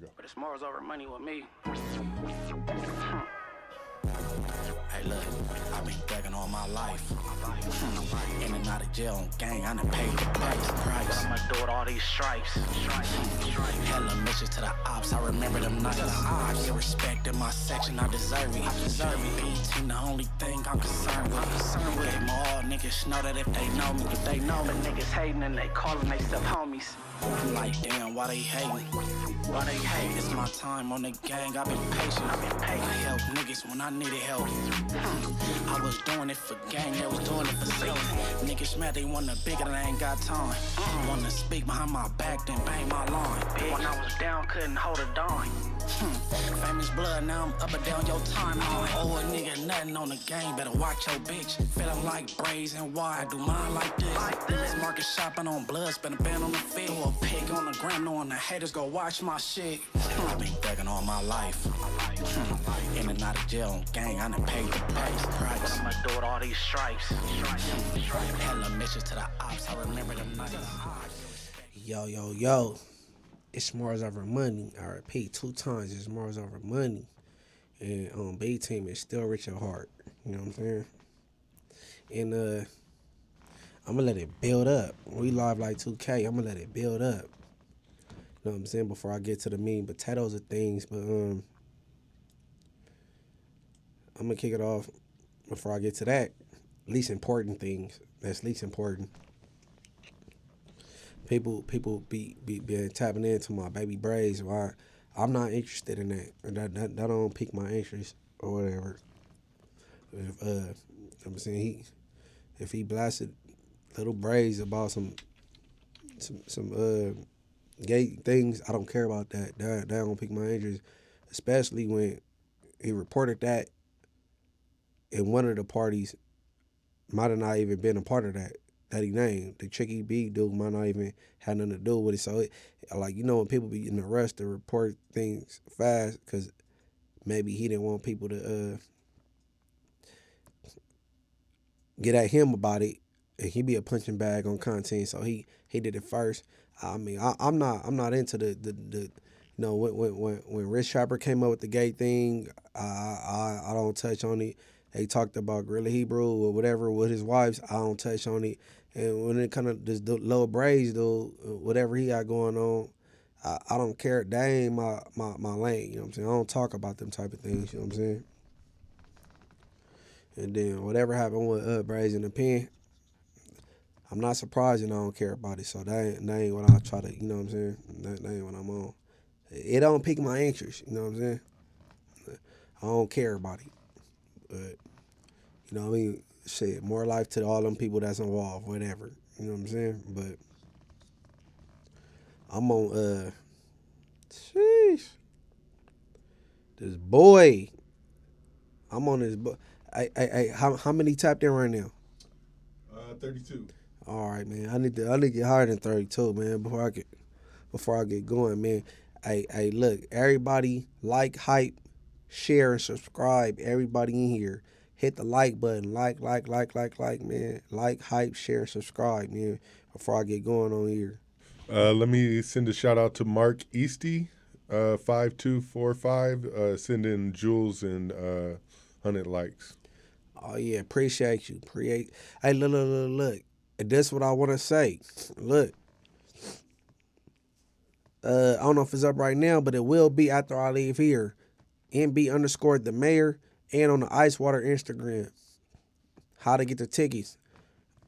go. But it's morals over money with me. Hey, look, I've been thugging all my life. In and out of jail on gang, I done paid the price. But I'ma do it all these stripes. Hella missions to the ops, I remember them nights. I get respect in my section, I deserve it. BT, the only thing I'm concerned with. Game all niggas know that if they know me, But niggas hating and they calling they stuff homies. I'm like, damn, why they hating? Why they hate? It's my time on the gang, I've been patient. I help niggas when I needed help. I was doing it for gang, they was doing it for selling. Niggas mad, they want the bigger, they ain't got time. Wanna speak behind my back, then bang my line. When I was down, couldn't hold a dime. Famous blood, now I'm up and down your timeline. Oh, a nigga, nothing on the game, better watch your bitch. Feeling like braids and why I do mine like this. Niggas market shopping on blood, spend a band on the field. Throw a pic on the gram, knowing the haters go watch my shit. I've been thugging all my life. In and out of jail on gang, I done paid the price. But I'ma do it all these stripes. Hella missions to the ops, I remember them nights. Yo. It's Mars Over Money. I repeat 2 times, it's Mars Over Money. And B team is still rich at heart. You know what I'm saying? And I'm gonna let it build up. We live like 2K, I'm gonna let it build up. You know what I'm saying? Before I get to the meat and potatoes of things, but I'm gonna kick it off before I get to that. Least important things. That's least important. People be tapping into my baby braids. Why I'm not interested in that. That don't pique my interest or whatever. If I'm saying if he blasted little braids about some gay things, I don't care about that. That don't pique my interest. Especially when he reported that and one of the parties might have not even been a part of that he named. The Tricky B dude might not even have nothing to do with it. So, when people be in a rush to report things fast because maybe he didn't want people to get at him about it, and he be a punching bag on content. So he did it first. I mean, I'm not into the when Rich Trapper came up with the gay thing, I don't touch on it. They talked about Gorilla Hebrew or whatever with his wives. I don't touch on it. And when it kind of this little braids dude, whatever he got going on, I don't care. That ain't my lane. You know what I'm saying? I don't talk about them type of things. You know what I'm saying? And then whatever happened with braids in the pen, I'm not surprised and I don't care about it. So that ain't what I try to. You know what I'm saying? That ain't what I'm on. It don't pique my interest. You know what I'm saying? I don't care about it. But, you know what I mean? Shit, more life to all them people that's involved, whatever. You know what I'm saying? But I'm on, sheesh. This boy. I'm on this boy. How many tapped in right now? 32. All right, man. I need to get higher than 32, man, before I get going, man. Hey, look, everybody like, hype, share, and subscribe. Everybody in here, hit the like button. Like, man. Like, hype, share, and subscribe, man, before I get going on here. Let me send a shout out to Mark Easty, 5245. Send in Jules and 100 likes. Oh, yeah, appreciate you. Hey, look. And that's what I want to say. Look. I don't know if it's up right now, but it will be after I leave here. NB_the mayor and on the Icewater Instagram. How to get the tickets.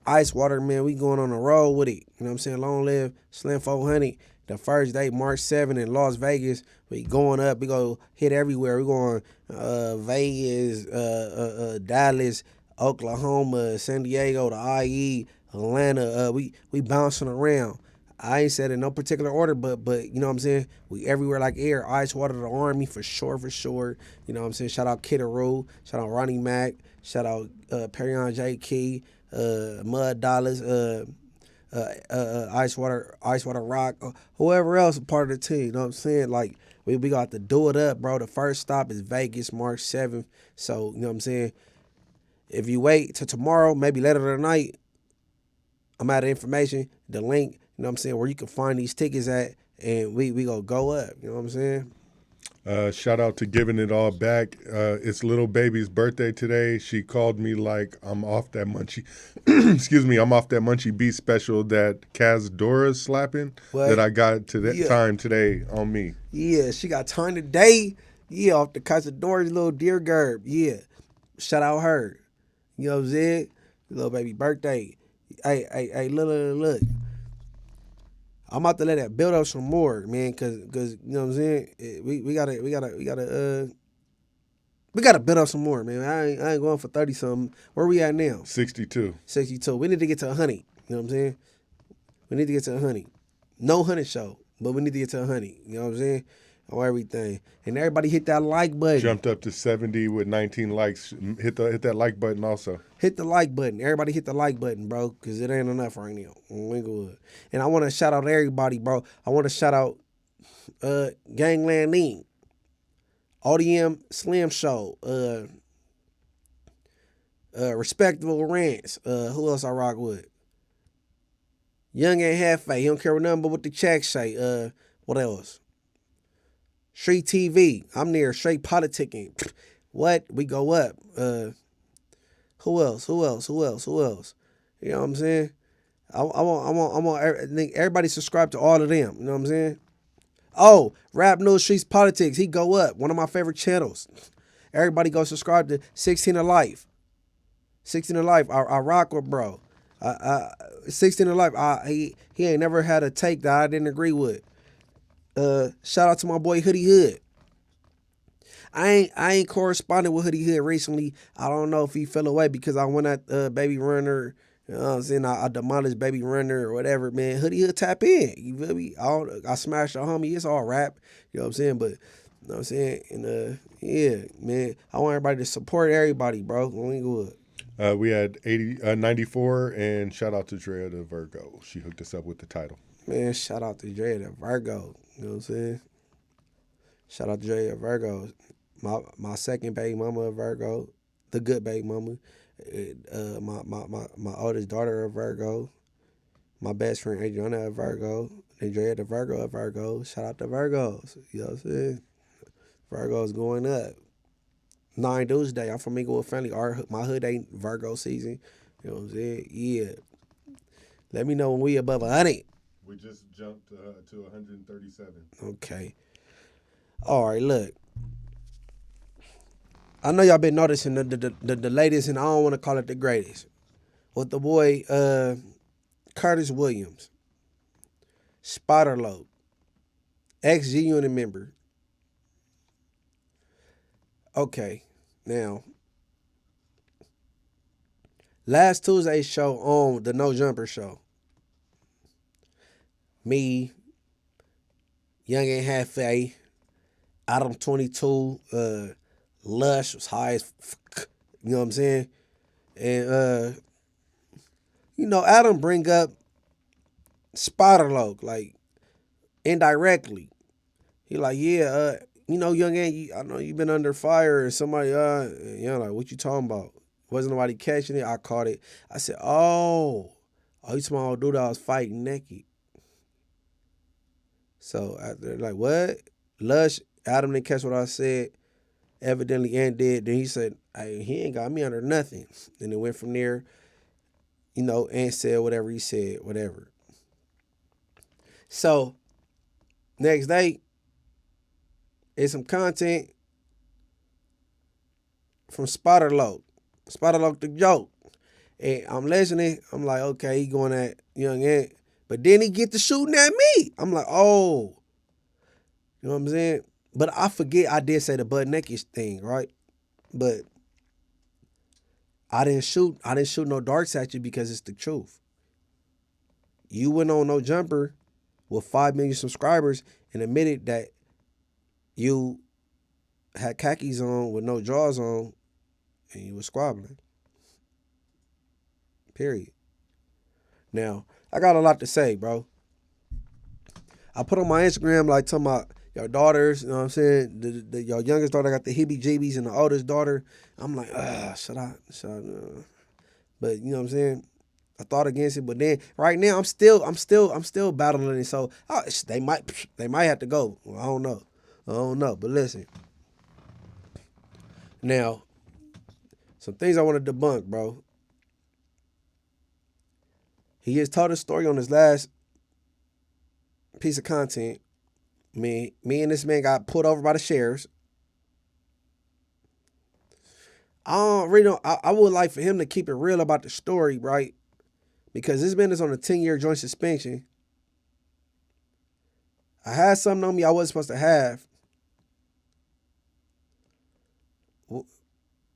Icewater, man, we going on the road with it. You know what I'm saying? Long live Slim 400. The first day, March 7 in Las Vegas. We going up. We go hit everywhere. We going Vegas, Dallas, Oklahoma, San Diego, the IE, Atlanta. We bouncing around. I ain't said in no particular order, but you know what I'm saying? We everywhere like air. Icewater, the Army, for sure. You know what I'm saying? Shout out Kiddaroo. Shout out Ronnie Mack. Shout out Perion J. Key. Mud Dollars. Icewater Rock. Whoever else part of the team. You know what I'm saying? Like, we got to do it up, bro. The first stop is Vegas, March 7th. So, you know what I'm saying? If you wait till tomorrow, maybe later tonight, I'm out of information. The link you know what I'm saying, where you can find these tickets at, and we go up. You know what I'm saying? Shout out to Giving It All Back. It's little baby's birthday today. She called me like I'm off that Munchie. Excuse me, I'm off that Munchie Beat special that Kaz Dora's slapping What? that I got to that Yeah. time today on me. Yeah, she got time today. Yeah, off the Casadores little deer gerb. Yeah. Shout out her. You know what I'm saying? Little baby birthday. Hey, look. I'm about to let that build up some more, man, cause you know what I'm saying? We gotta build up some more, man. I ain't going for 30 something. Where we at now? 62. 62. We need to get to 100. You know what I'm saying? We need to get to 100. No 100 show, but we need to get to 100. You know what I'm saying? On everything. And everybody hit that like button. Jumped up to 70 with 19 likes. Hit that like button also. Hit the like button. Everybody hit the like button, bro, because it ain't enough right now. And I want to shout out everybody, bro. I want to shout out Gangland Lean, ODM Slim Show, Respectable Rants. Who else I rock with? Young ain't half he don't care what nothing but what the check say. What else? Street TV. I'm near straight politicking. What? We go up. Who else? You know what I'm saying? I want everybody subscribe to all of them. You know what I'm saying? Oh, Rap News Streets Politics. He go up. One of my favorite channels. Everybody go subscribe to 16 of Life. 16 of Life. I rock with bro. 16 of Life. He ain't never had a take that I didn't agree with. Shout out to my boy Hoodie Hood. I ain't corresponded with Hoodie Hood recently. I don't know if he fell away because I went at Baby Runner. You know what I'm saying? I demolished Baby Runner or whatever, man. Hoodie Hood tap in. You feel me? I smashed a homie. It's all rap. You know what I'm saying? But, you know what I'm saying? And, yeah, man. I want everybody to support everybody, bro. We good. We had 94, and shout out to Drea the Virgo. She hooked us up with the title. Man, shout out to Drea the Virgo. You know what I'm saying? Shout out to Drea the Virgo. My second baby mama a Virgo. The good baby mama. My oldest daughter a Virgo. My best friend Adriana a Virgo. And Drea the Virgo a Virgo. Shout out to Virgos. You know what I'm saying? Virgos going up. 9 Dudes Day. I'm from Inglewood family. My hood ain't Virgo season. You know what I'm saying? Yeah. Let me know when we above 100. We just jumped to 137. Okay. All right, look. I know y'all been noticing the latest, and I don't want to call it the greatest, with the boy Curtis Williams, Spider Loc, ex-G Unit member. Okay, now, last Tuesday's show on the No Jumper show, me, Young Ain't Half A, Adam 22, Lush was high as fuck, you know what I'm saying? And, you know, Adam bring up Spider Loc, like, indirectly. He like, yeah, you know, Young Ain't, I know you been under fire, and somebody, you know, like, what you talking about? Wasn't nobody catching it. I caught it. I said, oh, you talking about dude I was fighting naked. So, after, like, what? Lush, Adam didn't catch what I said. Evidently, Ant did. Then he said, hey, he ain't got me under nothing. And it went from there. You know, Ant said whatever he said, whatever. So, next day, it's some content from Spider Loc. Spider Loc the joke. And I'm listening. I'm like, okay, he going at Young Ant. But then he get to shooting at me. I'm like, oh. You know what I'm saying? But I forget I did say the butt naked thing, right? But I didn't shoot no darts at you because it's the truth. You went on No Jumper with 5 million subscribers and admitted that you had khakis on with no drawers on and you was squabbling. Period. Now, I got a lot to say, bro. I put on my Instagram like talking about your daughters, you know what I'm saying? Your youngest daughter got the heebie-jeebies and the oldest daughter. I'm like, should I? But you know what I'm saying? I thought against it, but then right now I'm still battling it. So they might have to go. Well, I don't know. But listen, now some things I want to debunk, bro. He has told a story on his last piece of content. Me and this man got pulled over by the sheriffs. I don't really know. I would like for him to keep it real about the story, right? Because this man is on a 10-year joint suspension. I had something on me I wasn't supposed to have.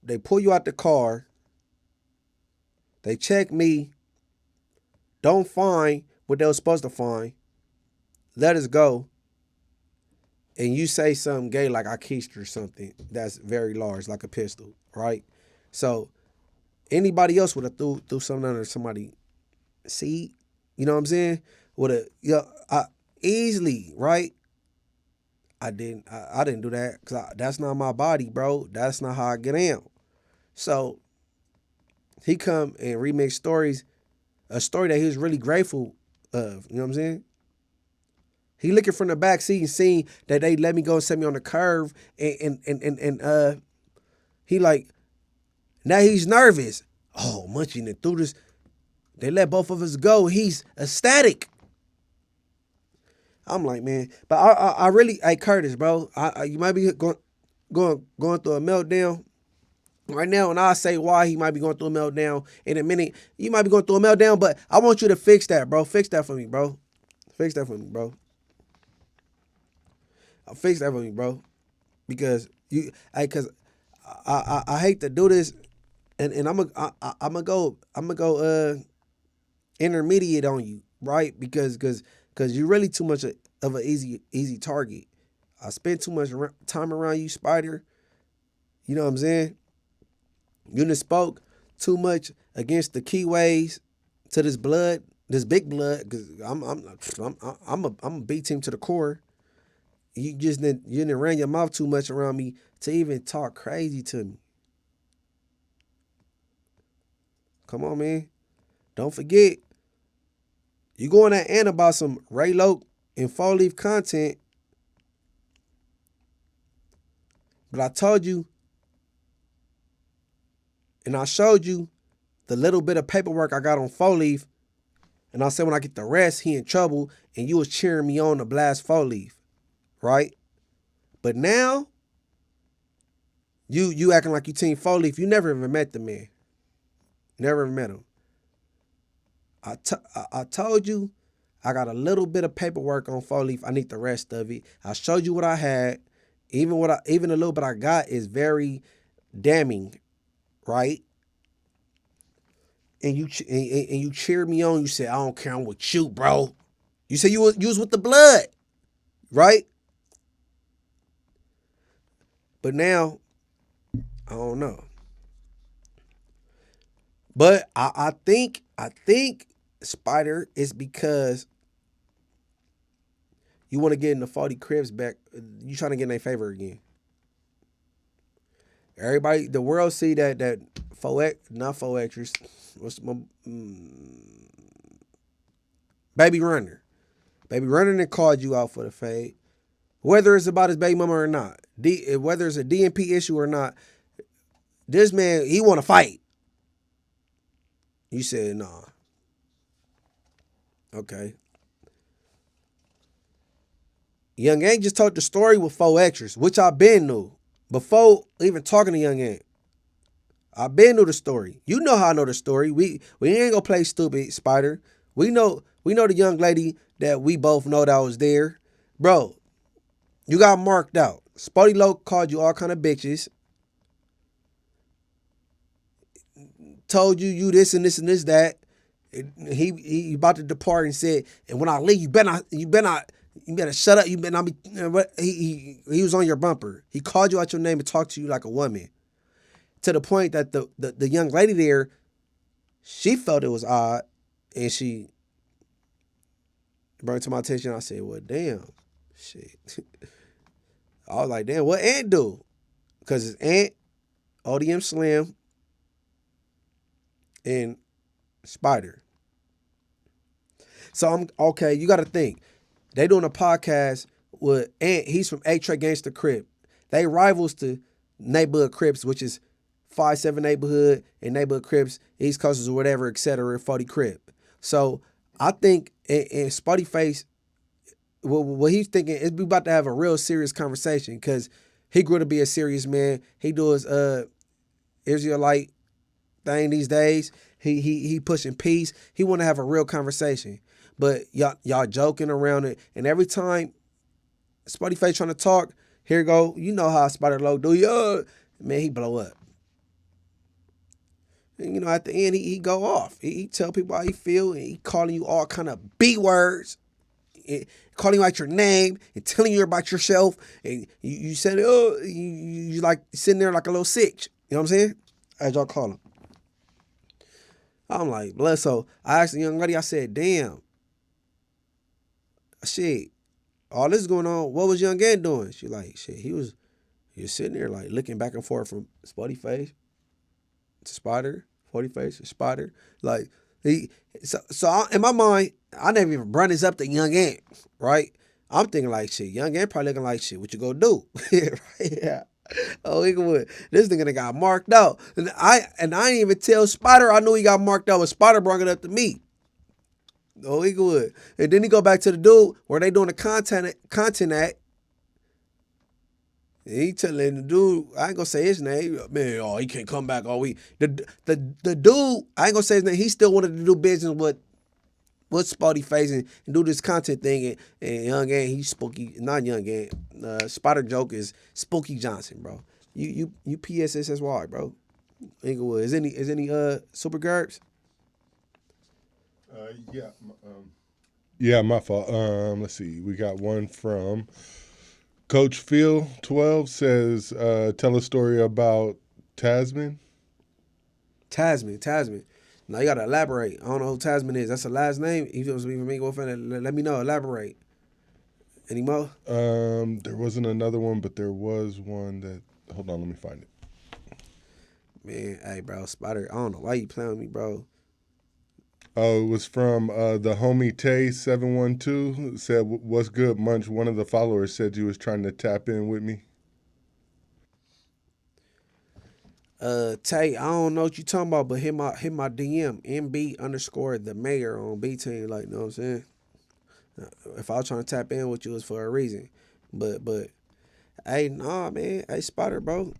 They pull you out the car. They check me. Don't find what they were supposed to find. Let us go. And you say something gay like I kissed or something that's very large, like a pistol, right? So anybody else would have threw something under somebody's seat. You know what I'm saying? Easily, right? I didn't do that because that's not my body, bro. That's not how I get down. So he come and remix stories, a story that he was really grateful of. You know what I'm saying? He looking from the back seat and seeing that they let me go and set me on the curve, and he like, now he's nervous. Oh, Munchie and through this, they let both of us go. He's ecstatic. I'm like, man, but I really, hey Curtis, bro, you might be going through a meltdown right now, and I'll say why he might be going through a meltdown in a minute. You might be going through a meltdown, but I want you to fix that, bro. Fix that for me, bro. Fix that for me, bro. Fix that for me, bro. Because I hate to do this, and I'm gonna go intermediate on you, right? Because you're really too much of an easy target. I spent too much time around you, Spider. You know what I'm saying? You done spoke too much against the keyways to this big blood. Because I'm a B team to the core. You didn't ran your mouth too much around me to even talk crazy to me. Come on, man. Don't forget, you going at Ann about some Ray Loc and 4-leaf content. But I told you, and I showed you the little bit of paperwork I got on 4-leaf. And I said when I get the rest, he in trouble. And you was cheering me on to blast 4-leaf. Right? But now, you acting like you team 4-leaf. You never even met the man. Never even met him. I told you I got a little bit of paperwork on 4-leaf. I need the rest of it. I showed you what I had. Even the little bit I got is very damning, right? And you cheered me on. You said, I don't care, I'm with you, bro. You said you was with the blood, right? But now, I don't know. But I think Spider is because you want to get in the 40 Cribs back. You trying to get in their favor again. Everybody, the world see that not 4Xers. What's my Baby Runner? Baby Runner then called you out for the fade. Whether it's about his baby mama or not, whether it's a DNP issue or not, this man, he want to fight. You said, nah. Okay. Young Ant just told the story with 4Xers, which I been knew. Before even talking to Young Ant. I been knew the story. You know how I know the story. We ain't gonna play stupid, Spider. We know the young lady that we both know that was there. Bro, you got marked out. Spider Loc called you all kind of bitches. Told you this and this and this that. He about to depart and said, and when I leave, you better shut up. You better not be. He was on your bumper. He called you out your name and talked to you like a woman. To the point that the young lady there, she felt it was odd, and she brought it to my attention. I said, well, damn, shit. I was like, damn, what Ant do? Because it's Ant, ODM Slim, and Spider. So I'm okay. You got to think they doing a podcast with Ant. He's from A-Trey Gangsta Crip. They rivals to Neighborhood Crips, which is 5-7 Neighborhood and Neighborhood Crips, East Coasters or whatever, etc. 40 Crip. So I think in Spuddy Face, what he's thinking is we about to have a real serious conversation because he grew to be a serious man. He do his Israelite thing these days. He pushing peace. He want to have a real conversation. But y'all joking around it, and every time Spuddy Face trying to talk, here go. You know how Spider Loc do. Man, he blow up. And, you know, at the end, he go off. He tell people how he feel, and he calling you all kind of B words, calling you out your name, and telling you about yourself. And you said, you like sitting there like a little sitch. You know what I'm saying? As y'all call him. I'm like, bless. So I asked the young lady, I said, damn. Shit, all this is going on. What was Young Ant doing? She like, shit, he was sitting there like looking back and forth from Spuddy Face to Spider, 40 Face to Spider. Like in my mind, I never even brought this up to Young Ant, right? I'm thinking like shit, Young Ant probably looking like shit, what you gonna do? Right? Yeah. Oh, Inglewood, this nigga that got marked out. And I didn't even tell Spider I knew he got marked out, but Spider brought it up to me. Oh, Inglewood. And then he go back to the dude where they doing the content at. And he telling the dude, I ain't gonna say his name, man, he can't come back all week. The dude, I ain't gonna say his name, he still wanted to do business with Spuddy Face and do this content thing. And Young Ant, he's spooky, not Young Ant. Spider joke is Spooky Johnson, bro. You PSSSY, bro. Inglewood. Is any super gerbs? Yeah, my fault. Let's see. We got one from Coach Phil 12 says, tell a story about Tasman. Tasman. Now you gotta elaborate. I don't know who Tasman is. That's a last name. If it was even me, let me know. Elaborate. Any more? There wasn't another one, but there was one that. Hold on, let me find it. Man, hey, bro, Spider. I don't know why you playing with me, bro. Oh, it was from the homie Tay712. Said, "What's good, Munch?" One of the followers said you was trying to tap in with me. Tay, I don't know what you talking about, but hit my DM, MB_ the mayor on B team. Like, you know what I'm saying? If I was trying to tap in with you, it's for a reason. But, hey, nah, man. Hey, Spider, bro.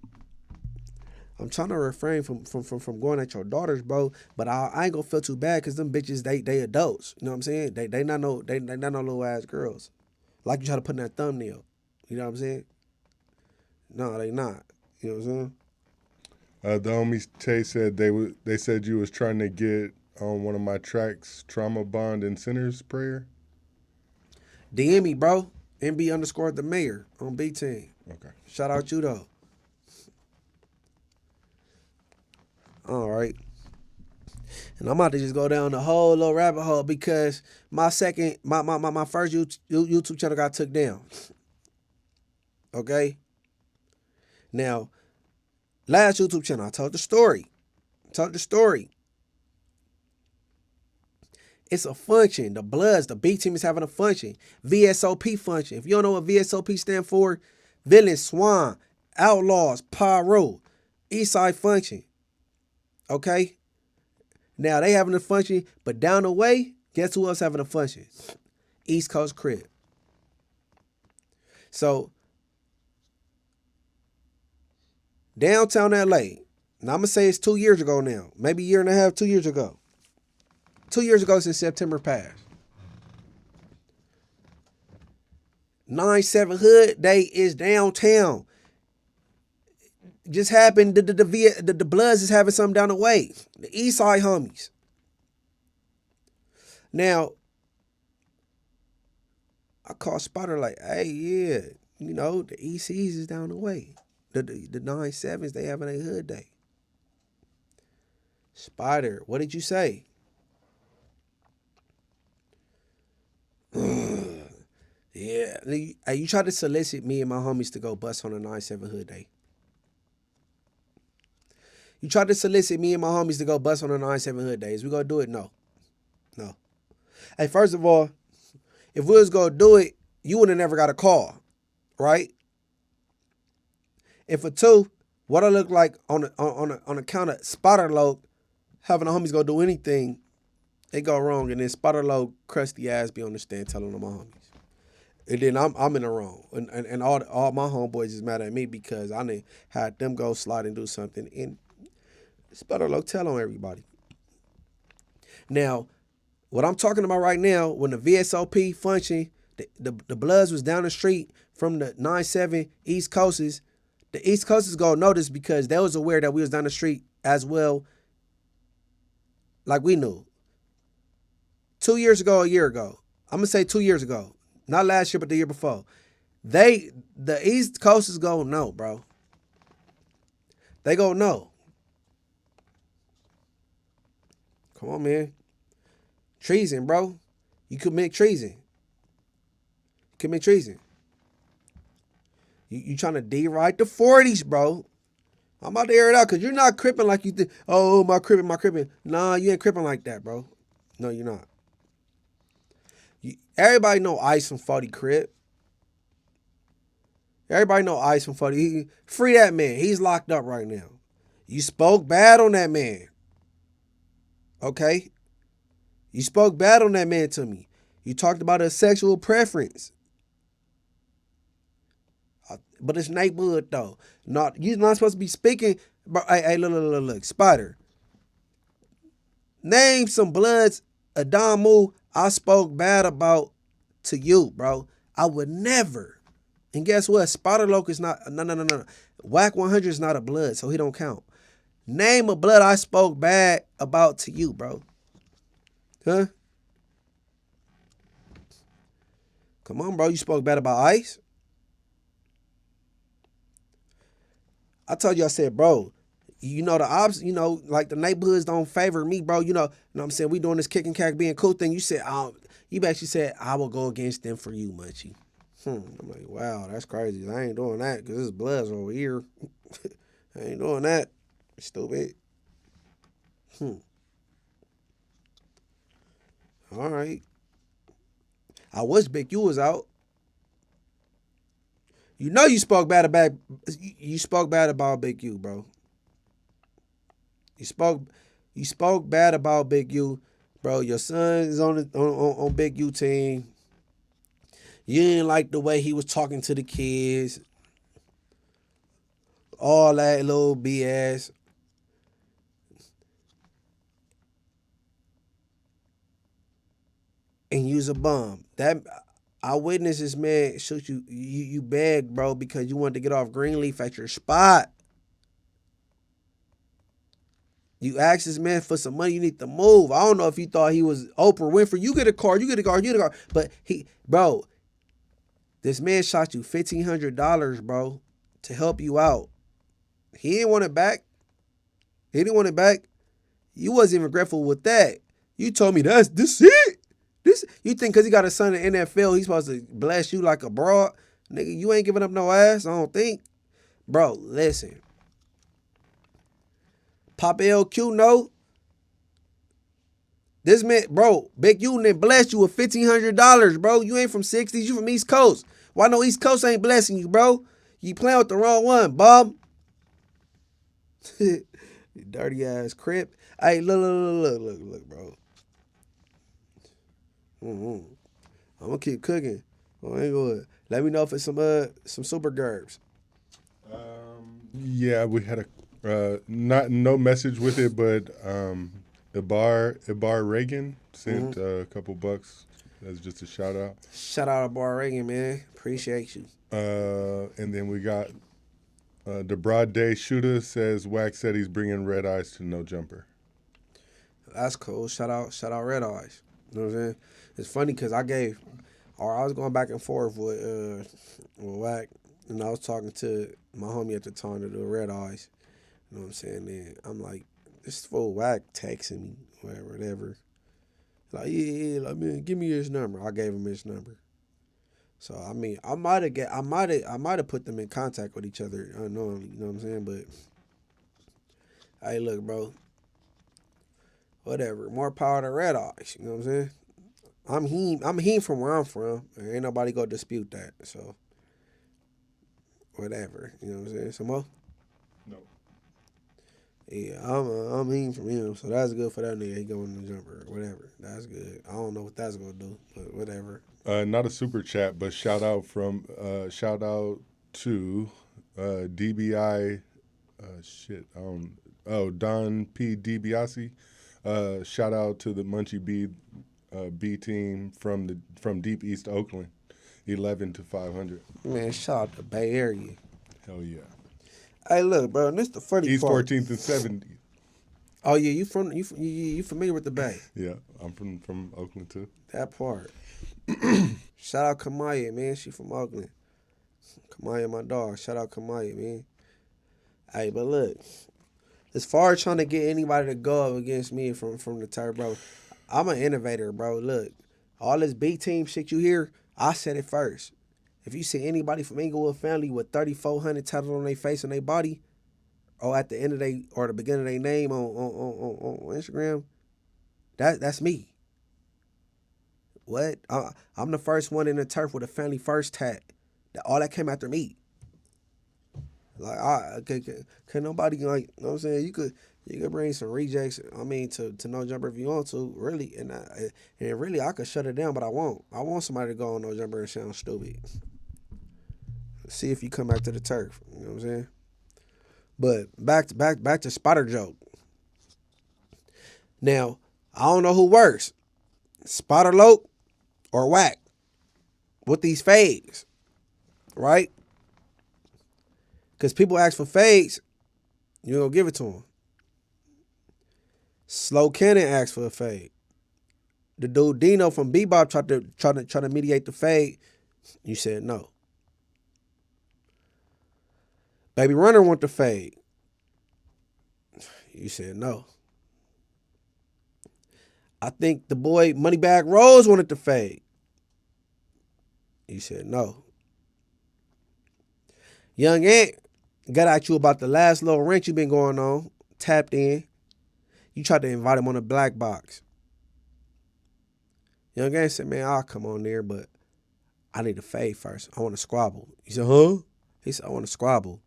I'm trying to refrain from going at your daughters, bro. But I ain't gonna feel too bad because them bitches, they adults. You know what I'm saying? They not no little ass girls. Like you try to put in that thumbnail. You know what I'm saying? No, they not. You know what I'm saying? The homie Tay said they said you was trying to get on one of my tracks, Trauma Bond and Sinners Prayer. DM me, bro. MB_ the mayor on B team. Okay. Shout out you though. All right. And I'm about to just go down the whole little rabbit hole because my first YouTube channel got took down. Okay? Now, last YouTube channel, I told the story. It's a function. The Bloods, the B team is having a function. VSOP function. If you don't know what VSOP stand for, Villain, Swan, Outlaws, Pyro, Eastside function. Okay? Now they having a function, but down the way, guess who else having a function? East Coast Crib. So, downtown LA. Now I'm going to say it's 2 years ago now. Maybe a year and a half, 2 years ago. 2 years ago since September passed. 9/7 Hood Day is downtown. Just happened, the Bloods is having something down the way. The East Side homies. Now, I call Spider like, hey, yeah, you know, the ECs is down the way. The 9/7s, they having a hood day. Spider, what did you say? Yeah. You tried to solicit me and my homies to go bust on a 9/7 hood day. You tried to solicit me and my homies to go bust on a 9/7 hood day. Is we gonna do it? No. Hey, first of all, if we was gonna do it, you would have never got a call, right? And for two, what I look like on account of Spider Loc having the homies go do anything, they go wrong, and then Spider Loc crusty ass be on the stand telling them my homies. And then I'm in the wrong. And all my homeboys is mad at me because I done had them go slide and do something. And Spider Loc tell on everybody. Now, what I'm talking about right now, when the VSOP function, the Bloods was down the street from the 9-7 East Coasters, the East Coasters go notice because they was aware that we was down the street as well, like we knew. 2 years ago, a year ago, I'm going to say 2 years ago, not last year, but the year before, the East Coasters go no, bro. They go no. Come on, man. Treason, bro. You commit treason. Commit treason. You trying to de-write the 40s, bro. I'm about to air it out because you're not cripping like you think. Oh, my cripping. Nah, you ain't cripping like that, bro. No, you're not. Everybody know Ice from 40 Crip. Everybody know Ice from 40. Free that man. He's locked up right now. You spoke bad on that man. Okay? You spoke bad on that man to me. You talked about a sexual preference. But it's neighborhood though. You're not supposed to be speaking. But hey, look, Spider. Name some Bloods, Adamu I spoke bad about to you, bro. I would never. And guess what? Spider Loc is not. No. Whack 100 is not a Blood, so he don't count. Name a Blood I spoke bad about to you, bro. Huh? Come on, bro. You spoke bad about Ice? I told you, I said, bro, you know, the ops, you know, like the neighborhoods don't favor me, bro. You know what I'm saying? We doing this kick and cack being cool thing. You said, you actually said, I will go against them for you, Munchie. I'm like, wow, that's crazy. I ain't doing that because this Bloods over here. I ain't doing that. Stupid. All right. I wish Big U was out. You know you spoke bad about Big U, bro. You spoke bad about Big U, bro. Your son is on Big U team. You didn't like the way he was talking to the kids. All that little BS. And use a bum. That I witnessed this man shoot you. You begged, bro, because you wanted to get off Greenleaf at your spot. You asked this man for some money. You need to move. I don't know if he thought he was Oprah Winfrey. You get a car. But bro, this man shot you $1,500, bro, to help you out. He didn't want it back. You wasn't even grateful with that. You told me this it. You think because he got a son in the NFL, he's supposed to bless you like a broad? Nigga, you ain't giving up no ass, I don't think. Bro, listen. Papa LQ, no. This man, bro, Big U done blessed you with $1,500, bro. You ain't from 60s, you from East Coast. Why no East Coast ain't blessing you, bro? You playing with the wrong one, bum. You dirty ass crip. Hey, look, bro. I'm gonna keep cooking. Ain't good. Let me know if it's some super gerbs. Yeah, we had no message with it, but Ibar Reagan sent a couple bucks. That's just a shout out. Shout out to Ibar Reagan, man. Appreciate you. And then we got the Broad Day Shooter says Wax said he's bringing Red Eyes to No Jumper. That's cool. Shout out Red Eyes. You know what I'm saying? It's funny because I was going back and forth with Wack, and I was talking to my homie at the time to do Red Eyes. You know what I'm saying? Then I'm like, this fool Wack texting me, whatever. Like, yeah, like, man, give me his number. I gave him his number. So I mean, I might have put them in contact with each other unknowingly. You know what I'm saying? But hey, look, bro. Whatever. More power to Red Eyes. You know what I'm saying? I'm him from where I'm from. And ain't nobody gonna dispute that. So whatever. You know what I'm saying? Some more? No. Yeah, I'm him from him. So that's good for that nigga. He going in the jumper. Whatever. That's good. I don't know what that's gonna do, but whatever. Not a super chat, but shout out to DBI. Shit. Don P. DiBiase. Shout out to the Munchie B team from Deep East Oakland, 11 to 500. Man, shout out to Bay Area. Hell yeah. Hey, look, bro, and this the funny East part. 14th and 70th. Oh yeah, you familiar with the Bay? Yeah, I'm from Oakland too. That part. Shout out Kamaya, man. She from Oakland. Kamaya, my dog. Shout out Kamaya, man. Hey, but look, as far as trying to get anybody to go up against me from the turf, bro, I'm an innovator, bro. Look, all this B team shit you hear, I said it first. If you see anybody from Inglewood family with 3,400 tattoos on their face and their body, or at the end of or the beginning of their name on Instagram, that's me. What? I'm the first one in the turf with a family first tat. All that came after me. Like, can nobody, like, you know what I'm saying? You could bring some rejects, I mean, to No Jumper if you want to, really. And really, I could shut it down, but I won't. I want somebody to go on No Jumper and sound stupid. See if you come back to the turf. You know what I'm saying? But back to Spider Joke. Now, I don't know who worse, Spider Loc or Whack with these fades, right? Because people ask for fades, you don't give it to them. Slow Cannon asked for a fade. The dude Dino from Bebop tried to mediate the fade. You said no. Baby Runner want the fade. You said no. I think the boy Moneybag Rose wanted the fade. You said no. Young Ant got at you about the last little rant you been going on, tapped in. You tried to invite him on a black box. Young Ant said, man, I'll come on there, but I need a fade first. I want to squabble. He said, huh? He said, I want to squabble.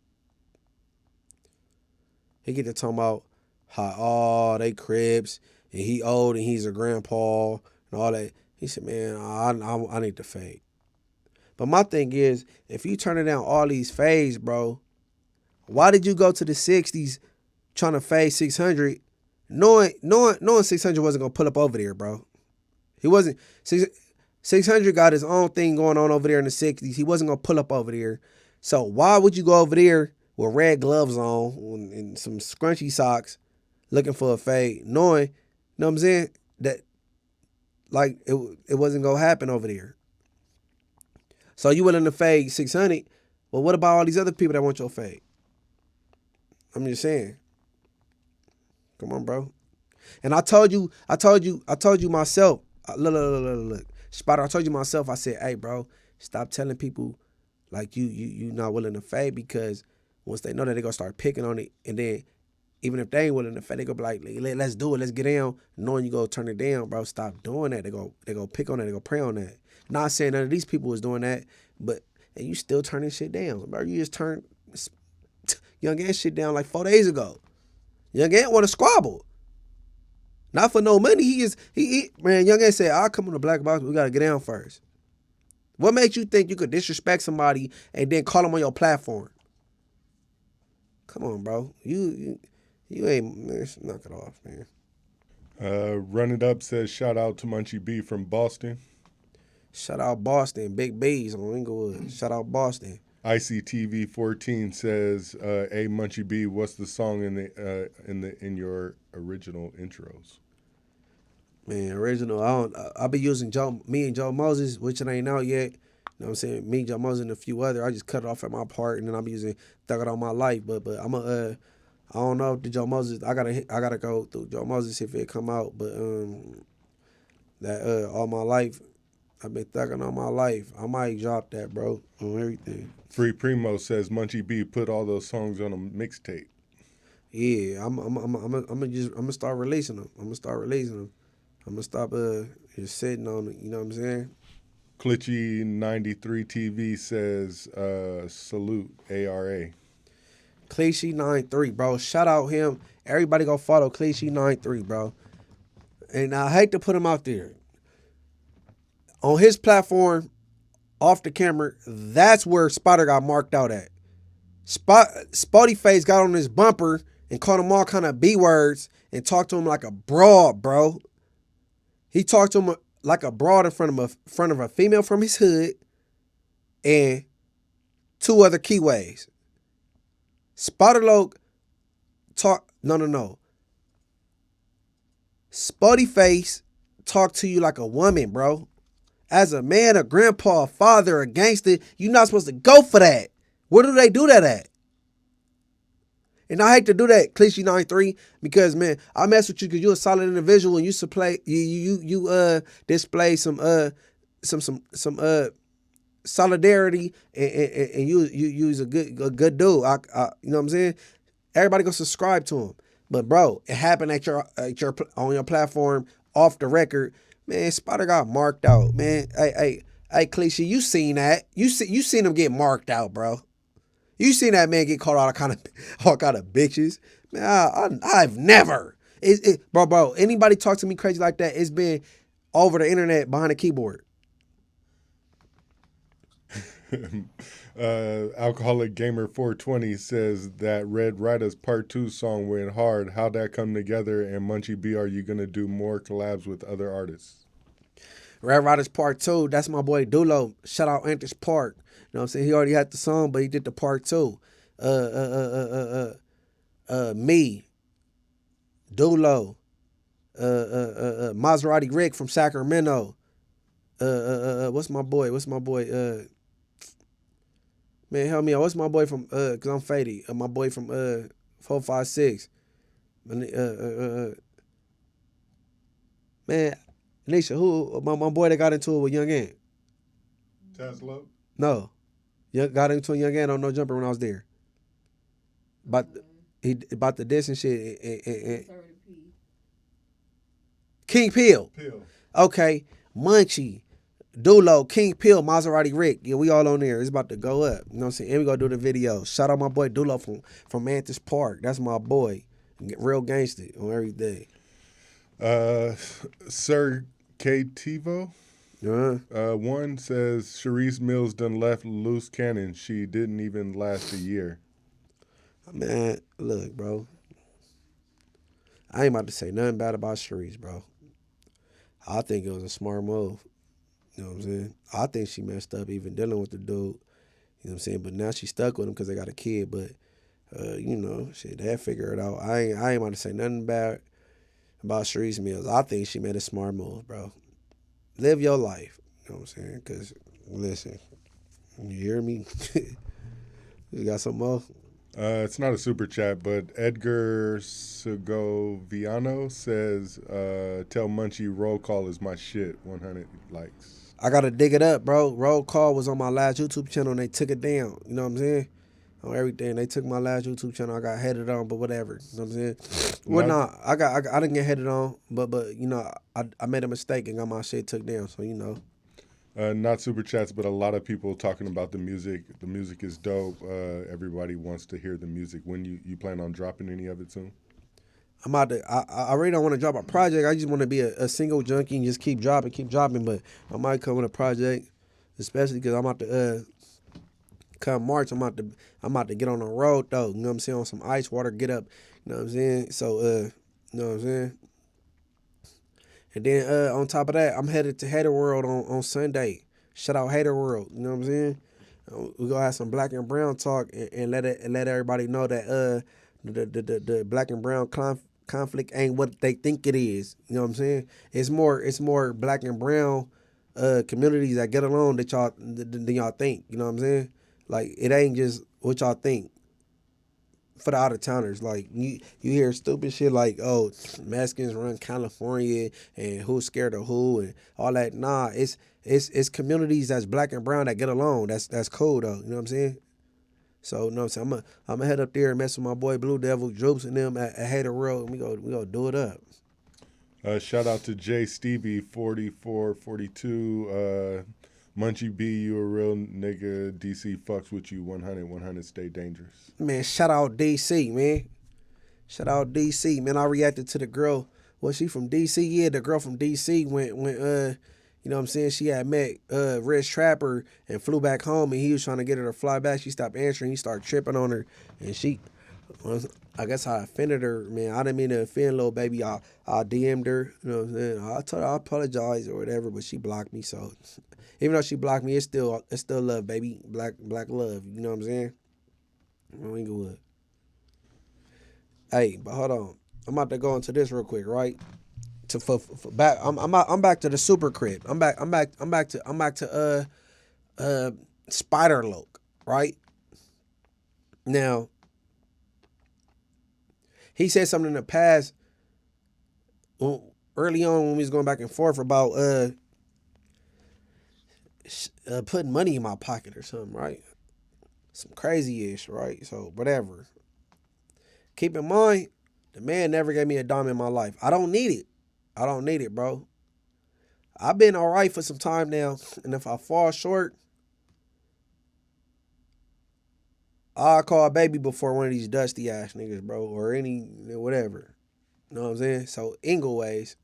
He get to talking about how, they cribs, and he old, and he's a grandpa, and all that. He said, man, I need the fade. But my thing is, if you turning down all these fades, bro, why did you go to the 60s trying to fade 600, knowing 600 wasn't going to pull up over there, bro? He wasn't. 600 got his own thing going on over there in the 60s. He wasn't going to pull up over there. So why would you go over there with red gloves on and some scrunchy socks looking for a fade, knowing, you know what I'm saying, that, like, it wasn't going to happen over there? So you willing to fade 600, but what about all these other people that want your fade? I'm just saying. Come on, bro. And I told you myself, look, Spider, I told you myself, I said, hey, bro, stop telling people like you not willing to fade, because once they know that, they're going to start picking on it. And then even if they ain't willing to fade, they going to be like, let's do it. Let's get down. Knowing you go turn it down, bro. Stop doing that. They go pick on that. They go prey on that. Not saying none of these people was doing that, but and you still turning shit down, bro. You just turned Young Ant shit down like 4 days ago. Young Ant want to squabble. Not for no money. He man, Young Ant said, I'll come on the black box, but we got to get down first. What makes you think you could disrespect somebody and then call them on your platform? Come on, bro. You ain't, man, knock it off, man. Run It Up says, shout out to Munchie B from Boston. Shout out Boston. Big B's on Inglewood. Shout out Boston. ICTV 14 says, "Hey Munchie B, what's the song in your original intros?" Man, original. I'll be using me and Joe Moses, which it ain't out yet. You know what I'm saying? Me, Joe Moses, and a few other. I just cut it off at my part, and then I'll be using Thug It On My Life. But I'm I don't know if the Joe Moses. I gotta go through Joe Moses if it come out. But that All My Life, I've been thugging on my life. I might drop that, bro, on everything. Free Primo says, Munchie B, put all those songs on a mixtape. Yeah, I'm gonna start releasing them. I'm gonna stop just sitting on it. You know what I'm saying? Glitchy 93 TV says salute ARA. Clichy 93, bro. Shout out him. Everybody go follow Clichy 93, bro. And I hate to put him out there. On his platform, off the camera, that's where Spider got marked out at. Spotty Face got on his bumper and called him all kind of B words and talked to him like a broad, bro. He talked to him like a broad in front of a female from his hood and 2 other keyways. Spider Loc no. Spotty Face talked to you like a woman, bro. As a man, a grandpa, a father, a gangster, you're not supposed to go for that. Where do they do that at? And I hate to do that, Clichy 93, because man, I mess with you because you're a solid individual and you display some solidarity and you's a good dude. You know what I'm saying? Everybody go subscribe to him. But bro, it happened at your on your platform off the record. Man, Spider got marked out, man. Hey, Clichy, you seen that? You seen him get marked out, bro. You seen that man get caught all kind of bitches, man. I've never, bro. Anybody talk to me crazy like that? It's been over the internet behind a keyboard. Alcoholic Gamer 420 says that Red Riders Part 2 song went hard. How'd that come together? And Munchie B, are you gonna do more collabs with other artists? Red Riders Part 2, that's my boy Dulo. Shout out Antis Park. You know what I'm saying? He already had the song, but he did the Part 2. Me, Dulo, Maserati Rick from Sacramento. What's my boy? Man, help me out. What's my boy from, cause I'm Fady. My boy from 456. Man, Nisha, who my boy that got into it with Young Ant? Tesla? No. Got into a Young Ant on No Jumper when I was there. About the diss and shit. King Peel. Okay. Munchie, Dulo, King Peel, Maserati Rick. Yeah, we all on there. It's about to go up. You know what I'm saying? And we gonna do the video. Shout out my boy Dulo from Antis Park. That's my boy. Real gangster on everything. Sir K-Tivo? One says Sharice Mills done left loose cannon. She didn't even last a year. Man, look, bro. I ain't about to say nothing bad about Sharice, bro. I think it was a smart move. You know what I'm saying? I think she messed up even dealing with the dude. You know what I'm saying? But now she's stuck with him because they got a kid. But, you know, shit, they'll figure it out. I ain't about to say nothing bad about Sharice Mills. I think she made a smart move, bro. Live your life. You know what I'm saying? Because, listen, you hear me? You got something more? It's not a super chat, but Edgar Segoviano says, tell Munchie roll call is my shit. 100 likes. I got to dig it up, bro. Roll call was on my last YouTube channel and they took it down. You know what I'm saying? On everything. They took my last YouTube channel. I got headed on, but whatever. You know what I'm saying? Well, nah, I didn't get headed on, but you know, I made a mistake and got my shit took down, so you know. Not super chats, but a lot of people talking about the music. The music is dope. Everybody wants to hear the music. When you plan on dropping any of it soon? I'm out to. I really don't want to drop a project. I just want to be a single junkie and just keep dropping. But I might come with a project, especially because I'm about to. Come March, I'm about to get on the road though. You know what I'm saying? On some ice water, get up. You know what I'm saying? So you know what I'm saying? And then on top of that, I'm headed to Hater World on Sunday. Shout out Hater World. You know what I'm saying? We're gonna have some black and brown talk and let everybody know that the black and brown conflict ain't what they think it is. You know what I'm saying? It's more black and brown communities that get along than y'all think. You know what I'm saying? Like, it ain't just what y'all think for the out-of-towners. Like, you hear stupid shit like, oh, Mexicans run California and who's scared of who and all that. Nah, it's communities that's black and brown that get along. That's cool, though. You know what I'm saying? So, you know what I'm saying? I'm gonna head up there and mess with my boy Blue Devil, Droops, and them at Hater World, and we go do it up. Shout out to J Stevie 4442. Munchie B, you a real nigga. DC fucks with you. 100 stay dangerous. Man, shout out DC, man. Shout out DC, man. I reacted to the girl. Was she from DC? Yeah, the girl from DC went you know what I'm saying? She had met Rich Trapper and flew back home, and he was trying to get her to fly back. She stopped answering. He started tripping on her, and she, I guess I offended her, man. I didn't mean to offend little baby. I DM'd her, you know what I'm saying? I told her I apologize or whatever, but she blocked me. So even though she blocked me, it's still love, baby. Black love. You know what I'm saying? Inglewood. Hey, but hold on. I'm about to go into this real quick, right? For back, I'm back to the super crib. I'm back to Spider Loc, right? Now, he said something in the past, early on when we was going back and forth about putting money in my pocket or something, right? Some crazy ish, right? So whatever. Keep in mind, the man never gave me a dime in my life. I don't need it. I don't need it, bro. I've been all right for some time now, and if I fall short, I'll call a baby before one of these dusty ass niggas, bro, or any whatever. You know what I'm saying? So Ingleways.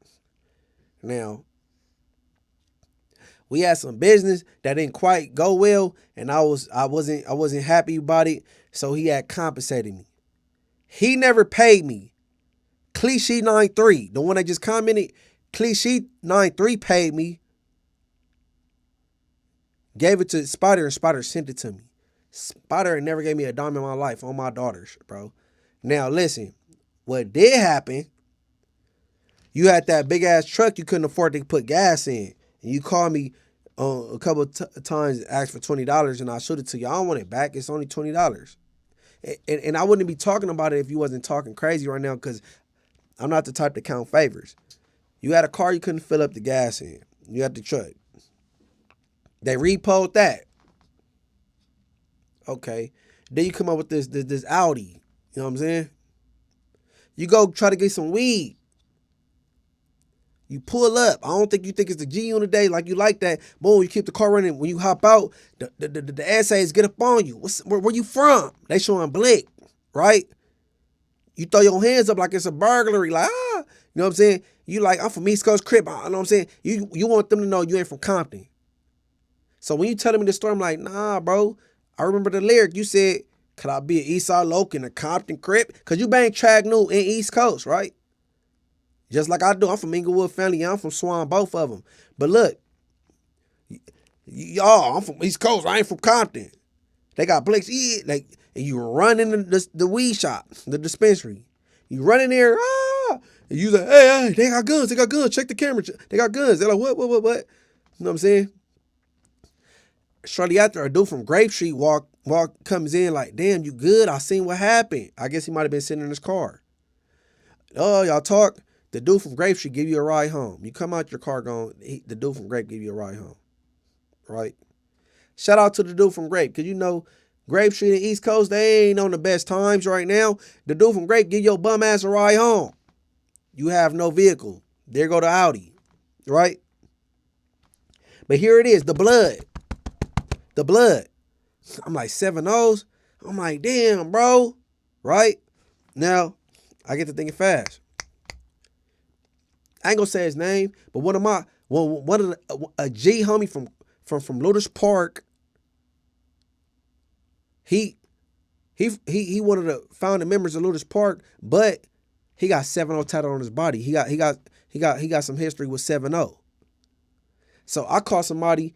Now, we had some business that didn't quite go well, and I wasn't happy about it. So he had compensated me. He never paid me. Cliche 93, the one I just commented, Cliche 93 paid me. Gave it to Spider, and Spider sent it to me. Spider never gave me a dime in my life on my daughters, bro. Now listen, what did happen? You had that big ass truck you couldn't afford to put gas in, and you called me a couple times, asked for $20, and I showed it to you. I don't want it back. It's only $20. And I wouldn't be talking about it if you wasn't talking crazy right now, because I'm not the type to count favors. You had a car you couldn't fill up the gas in. You had the truck. They repoed that. Okay. Then you come up with this Audi. You know what I'm saying? You go try to get some weed. You pull up. I don't think you think it's the G unit day like you like that. Boom, you keep the car running. When you hop out, the essays get up on you. Where you from? They showing blick, right? You throw your hands up like it's a burglary, like, you know what I'm saying? You like, I'm from East Coast Crip, you know what I'm saying? You want them to know you ain't from Compton. So when you telling me the story, I'm like, nah, bro. I remember the lyric. You said, could I be an Eastside Loc in a Compton Crip? Because you bang Trag New in East Coast, right? Just like I do. I'm from Inglewood family. I'm from Swan, both of them. But look, y'all, I'm from East Coast. I ain't from Compton. They got Blake's, like, and you run in the weed shop, the dispensary. You run in there, and you like, hey, they got guns, check the camera, they got guns. They're like, what? You know what I'm saying? Shortly after, a dude from Grape Street comes in like, damn, you good? I seen what happened. I guess he might have been sitting in his car. Oh, y'all talk. The dude from Grape Street give you a ride home. You come out your car going, the dude from Grape give you a ride home, right? Shout out to the dude from Grape, because you know, Grape Street and East Coast, they ain't on the best times right now. The dude from Grape give your bum ass a ride home. You have no vehicle. There go the Audi, right? But here it is, the blood. The blood. I'm like 7 O's. I'm like, damn, bro. Right? Now, I get to thinking fast. I ain't gonna say his name, but one of a G homie from Lotus Park. He one of the founding members of Lotus Park, but he got 7-0 tattooed on his body. He got some history with 7-0. So I call somebody.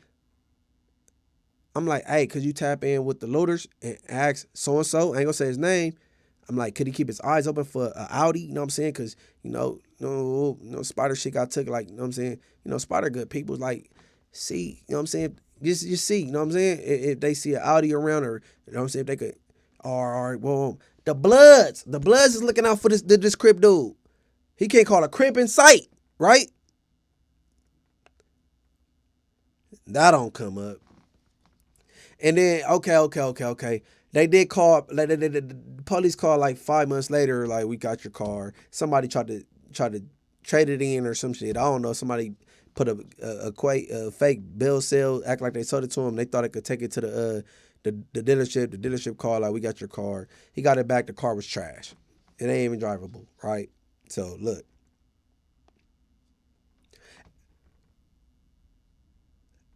I'm like, hey, could you tap in with the loaders and ask so and so? I ain't gonna say his name. I'm like, could he keep his eyes open for an Audi? You know what I'm saying? Because you know, Spider shit got took. Like, you know what I'm saying? You know, Spider good people's like, see, you know what I'm saying? Just see, you know what I'm saying? If they see an Audi around, or you know what I'm saying, if they could, all right, well, the Bloods is looking out for this Crip dude. He can't call a Crip in sight, right? That don't come up. And then, okay. They did call, like, the police called like 5 months later, like, we got your car. Somebody tried to traded in or some shit. I don't know. Somebody put a fake bill sale, act like they sold it to him. They thought it could take it to the dealership. The dealership called like, we got your car. He got it back. The car was trash. It ain't even drivable, right? So look.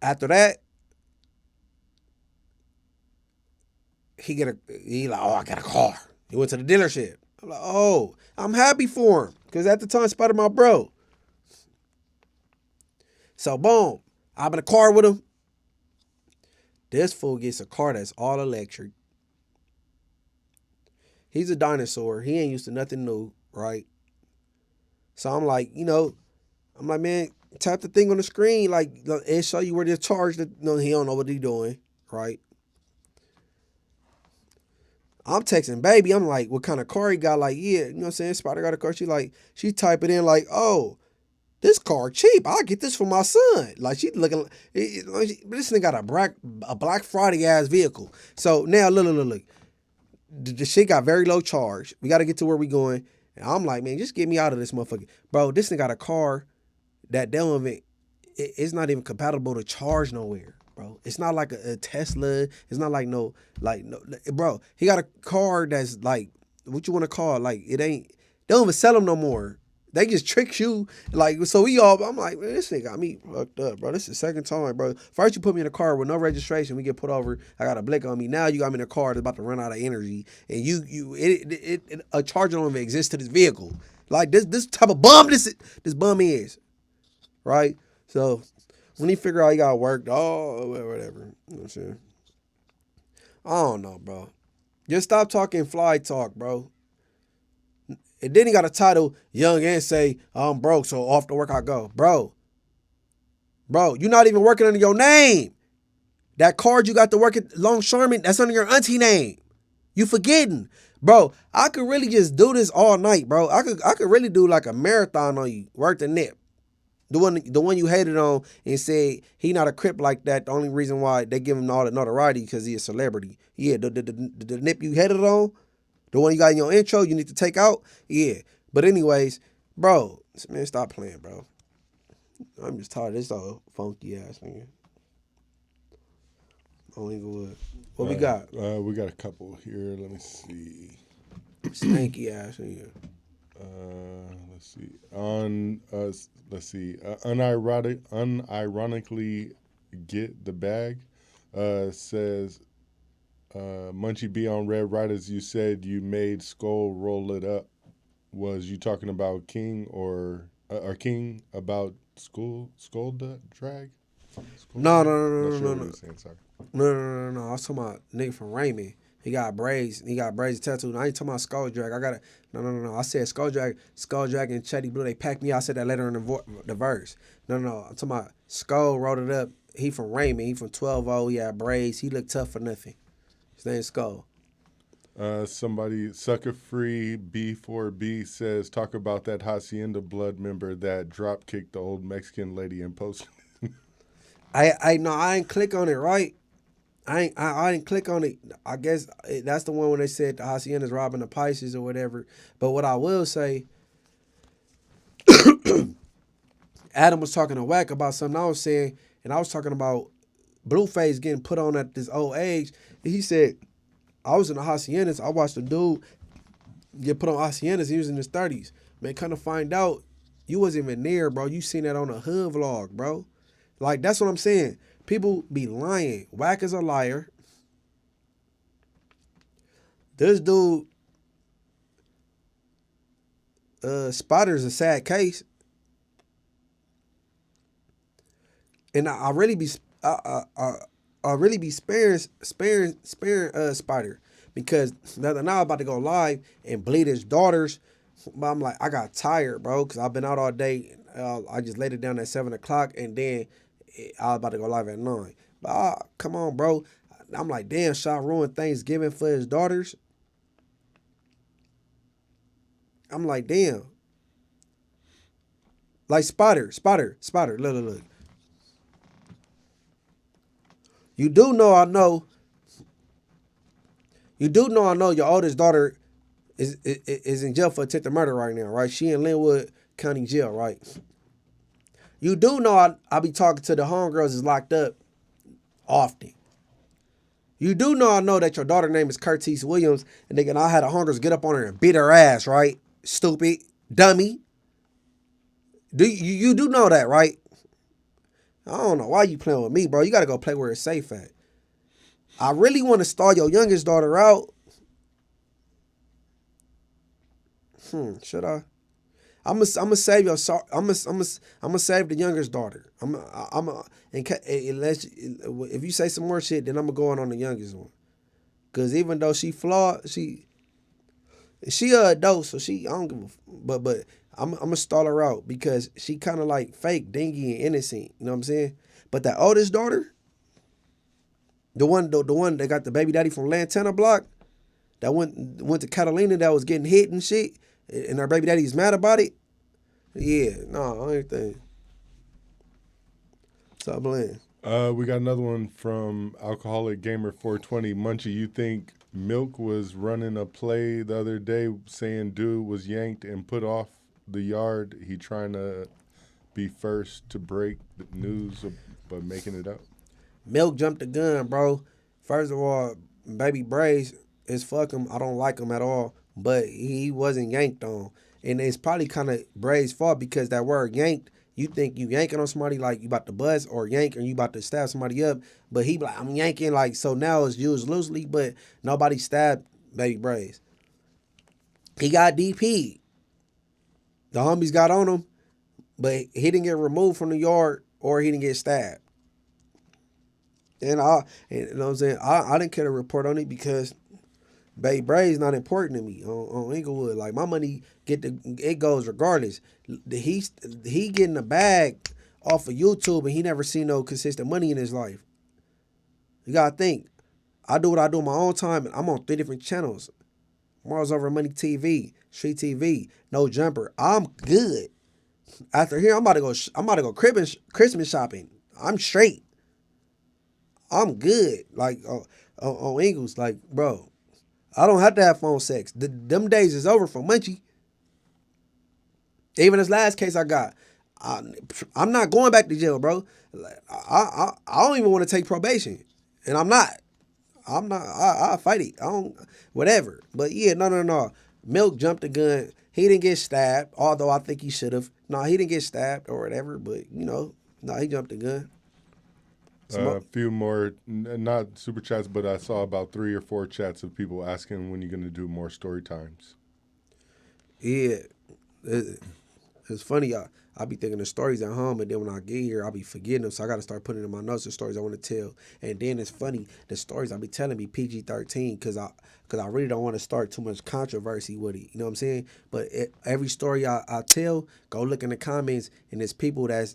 After that, he like, oh, I got a car. He went to the dealership. I'm like, oh, I'm happy for him. Because at the time, Spider my bro. So boom, I'm in a car with him. This fool gets a car that's all electric. He's a dinosaur. He ain't used to nothing new, right? So I'm like, man, tap the thing on the screen, like it show you where to charge. He don't know what he doing, right? I'm texting baby. I'm like, what kind of car he got? Like, yeah, you know what I'm saying? Spider got a car. She type it in like, oh, this car cheap. I'll get this for my son. Like, she looking, this nigga got a Black Friday ass vehicle. So now, look. The shit got very low charge. We got to get to where we going. And I'm like, man, just get me out of this motherfucker. Bro, this nigga got a car that don't even, it's not even compatible to charge nowhere, bro. It's not like a Tesla. It's not like no, bro, he got a car that's like, what you want to call it? Like, they don't even sell them no more. They just trick you. Like, so I'm like, man, this nigga got me fucked up, bro. This is the second time, bro. First you put me in a car with no registration. We get put over. I got a blick on me. Now you got me in a car that's about to run out of energy. And a charger don't even exist to this vehicle. Like, this type of bum this bum is. Right? So, when he figure out he got worked, whatever. You know what I'm saying? I don't know, bro. Just stop talking fly talk, bro. And then he got a title, young, and say, I'm broke, so off to work I go. Bro, you're not even working under your name. That card you got to work at Longshoreman, that's under your auntie name. You forgetting. Bro, I could really just do this all night, bro. I could really do like a marathon on you. Work the nip. The one you hated on and said he not a Crip like that. The only reason why they give him all the notoriety because he a celebrity. Yeah, the nip you hated on, the one you got in your intro, you need to take out. Yeah. But anyways, bro, man, stop playing, bro. I'm just tired of this all funky ass nigga. Only good. What we got? We got a couple here. Let me see. Stanky ass nigga. Let's see. Unironically get the bag. Says Munchie B on Red Riders, you said you made Skull roll it up. Was you talking about King or King about Skull drag? No. Sorry. No. I was talking about nigga from Raymond. He got braids. He got braids tattooed. I ain't talking about Skull Drag. No. I said Skull Drag and Chetty Blue. They packed me out. I said that later in the verse. No. I'm talking about Skull wrote it up. He from Raymond. He from 12-0. He had braids. He looked tough for nothing. His name's Skull. Somebody, Sucker Free B4B says, talk about that Hacienda Blood member that drop kicked the old Mexican lady in post. I ain't click on it, right? I didn't click on it. I guess that's the one when they said the Hacienda's robbing the Pisces or whatever. But what I will say, Adam was talking to Wack about something I was saying, and I was talking about Blueface getting put on at this old age. And he said, I was in the Haciendas. I watched a dude get put on Haciendas. He was in his 30s. Man, kind of find out you wasn't even there, bro. You seen that on a hood vlog, bro. Like, that's what I'm saying. People be lying. Wack is a liar. This dude, Spider's a sad case. And I really be sparing Spider, because now I'm about to go live and bleed his daughters. But I'm like, I got tired, bro, because I've been out all day. I just laid it down at 7 o'clock, and then I was about to go live at 9. But come on, bro. I'm like, damn, Shaw ruined Thanksgiving for his daughters. I'm like, damn. Like Spider, look. You do know I know your oldest daughter is in jail for attempted murder right now, right? She in Linwood County Jail, right? You do know I be talking to the homegirls is locked up often. You do know I know that your daughter name is Curtis Williams, and nigga, I had a homegirls get up on her and beat her ass, right? Stupid, dummy. You do know that, right? I don't know why you playing with me, bro. You gotta go play where it's safe at. I really want to stall your youngest daughter out. Should I? I'm gonna save your. I'm gonna save the youngest daughter. If you say some more shit, then I'm gonna go on the youngest one. Cause even though she flawed, she a adult, so I don't give a. But I'm gonna stall her out because she kind of like fake, dingy, and innocent. You know what I'm saying? But that oldest daughter, the one that got the baby daddy from Lantana Block, that went to Catalina, that was getting hit and shit, and her baby daddy's mad about it. Yeah, no, I ain't think. Stop playing. We got another one from Alcoholic Gamer 420. Munchie, you think Milk was running a play the other day saying dude was yanked and put off the yard? He trying to be first to break the news, but making it up. Milk jumped the gun, bro. First of all, Baby Braze is fuck him. I don't like him at all, but he wasn't yanked on. And it's probably kind of Braze's fault because that word yanked, you think you yanking on somebody like you about to buzz or yank or you about to stab somebody up, but he like, I'm yanking, like, so now it's used loosely, but nobody stabbed Baby Braze. He got DP. The homies got on him, but he didn't get removed from the yard or he didn't get stabbed. And you know what I'm saying? I didn't care to report on it because Baby Braze not important to me on Inglewood. Like, my money it goes regardless. He getting a bag off of YouTube and he never seen no consistent money in his life. You gotta think. I do what I do in my own time, and I'm on 3 different channels. Mars Over Money TV, Street TV, No Jumper. I'm good. After here, I'm about to go Christmas shopping. I'm straight. I'm good. Like on Ingles, like, bro. I don't have to have phone sex. Them days is over for Munchie. Even this last case I got, I'm not going back to jail, bro. I don't even want to take probation, and I'm not. I'll fight it. I don't, whatever. But yeah, no. Milk jumped the gun. He didn't get stabbed, although I think he should have. No, he didn't get stabbed or whatever. But he jumped the gun. A few more, not super chats, but I saw about 3 or 4 chats of people asking when you're going to do more story times. Yeah, it's funny. I be thinking of stories at home, and then when I get here, I'll be forgetting them. So I got to start putting in my notes the stories I want to tell. And then it's funny, the stories I be telling me PG-13 because I really don't want to start too much controversy with it. You know what I'm saying? But every story I tell, go look in the comments, and there's people that's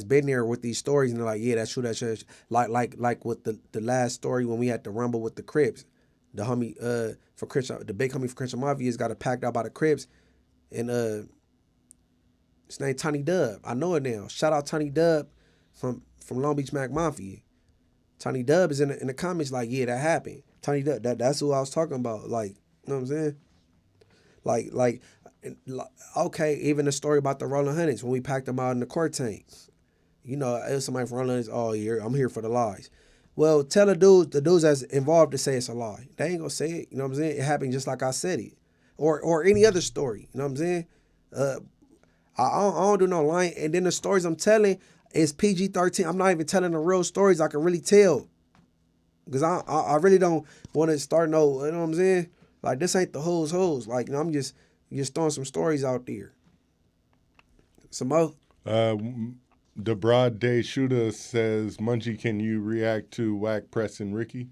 been there with these stories, and they're like, yeah, that's true, that's true. Like with the last story when we had to rumble with the Crips. The homie for Christian, the big homie for Christian Mafia's got packed out by the Crips, and his name Tiny Dub. I know it now. Shout out Tiny Dub from Long Beach Mac Mafia. Tiny Dub is in the comments like, yeah, that happened. Tiny Dub, that's who I was talking about. Like, you know what I'm saying? Like, okay, even the story about the Rolling Hundreds when we packed them out in the court tank. It was somebody from Rolling Hundreds, oh, I'm here for the lies. Well, tell the dudes that's involved to say it's a lie. They ain't gonna say it, you know what I'm saying? It happened just like I said it. Or any other story, you know what I'm saying? I don't do no lying. And then the stories I'm telling is PG-13. I'm not even telling the real stories I can really tell. Because I really don't want to start you know what I'm saying? Like, this ain't the who's. Like, I'm just throwing some stories out there. Some more? The Broad Day Shooter says, Munchie, can you react to Whack pressing Ricky?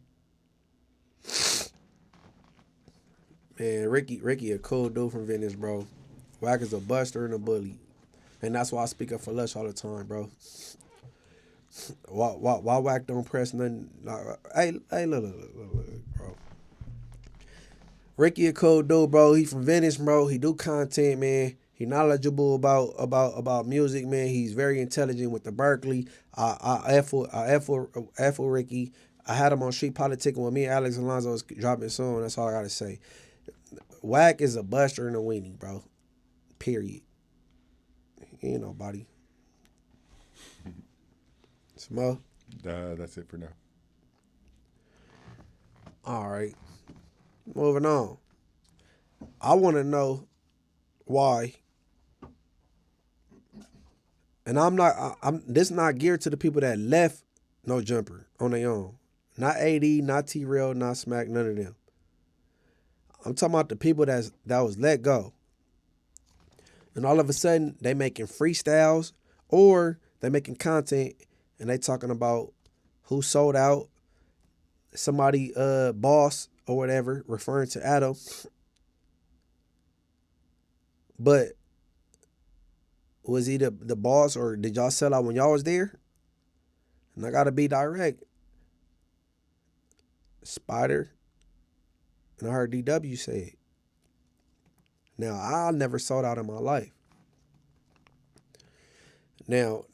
Man, Ricky a cool dude from Venice, bro. Whack is a buster and a bully. And that's why I speak up for Lush all the time, bro. Why Whack don't press nothing? Hey, look, bro. Ricky a cool dude, bro. He from Venice, bro. He do content, man. He knowledgeable about music, man. He's very intelligent with the Berkeley. I F with Ricky. I had him on Street Politic when me and Alex Alonso was dropping a song. That's all I gotta say. Whack is a buster and a weenie, bro. Period. Ain't nobody. Smo? That's it for now. All right. Moving on. I want to know why. And this not geared to the people that left No Jumper on their own. Not AD, not T-Rail, not Smack, none of them. I'm talking about the people that was let go. And all of a sudden, they making freestyles or they making content and they talking about who sold out, somebody boss or whatever, referring to Adam. But was he the boss or did y'all sell out when y'all was there? And I gotta be direct. Spider, and I heard DW say it. Now, I never sold out in my life. Now,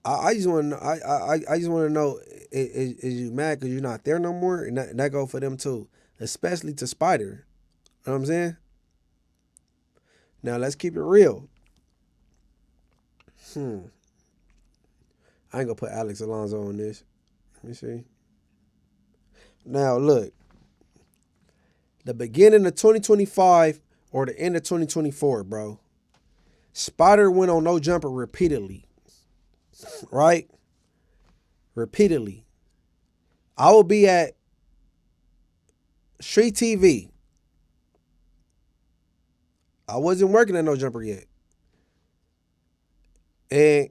I just want to I just want to know is you mad because you're not there no more? And that go for them too, especially to Spider. You know what I'm saying? Now let's keep it real. I ain't gonna put Alex Alonso on this. Let me see. Now look, the beginning of 2025 or the end of 2024, bro. Spider went on No Jumper repeatedly. Right? Repeatedly. I will be at Street TV. I wasn't working at No Jumper yet. And,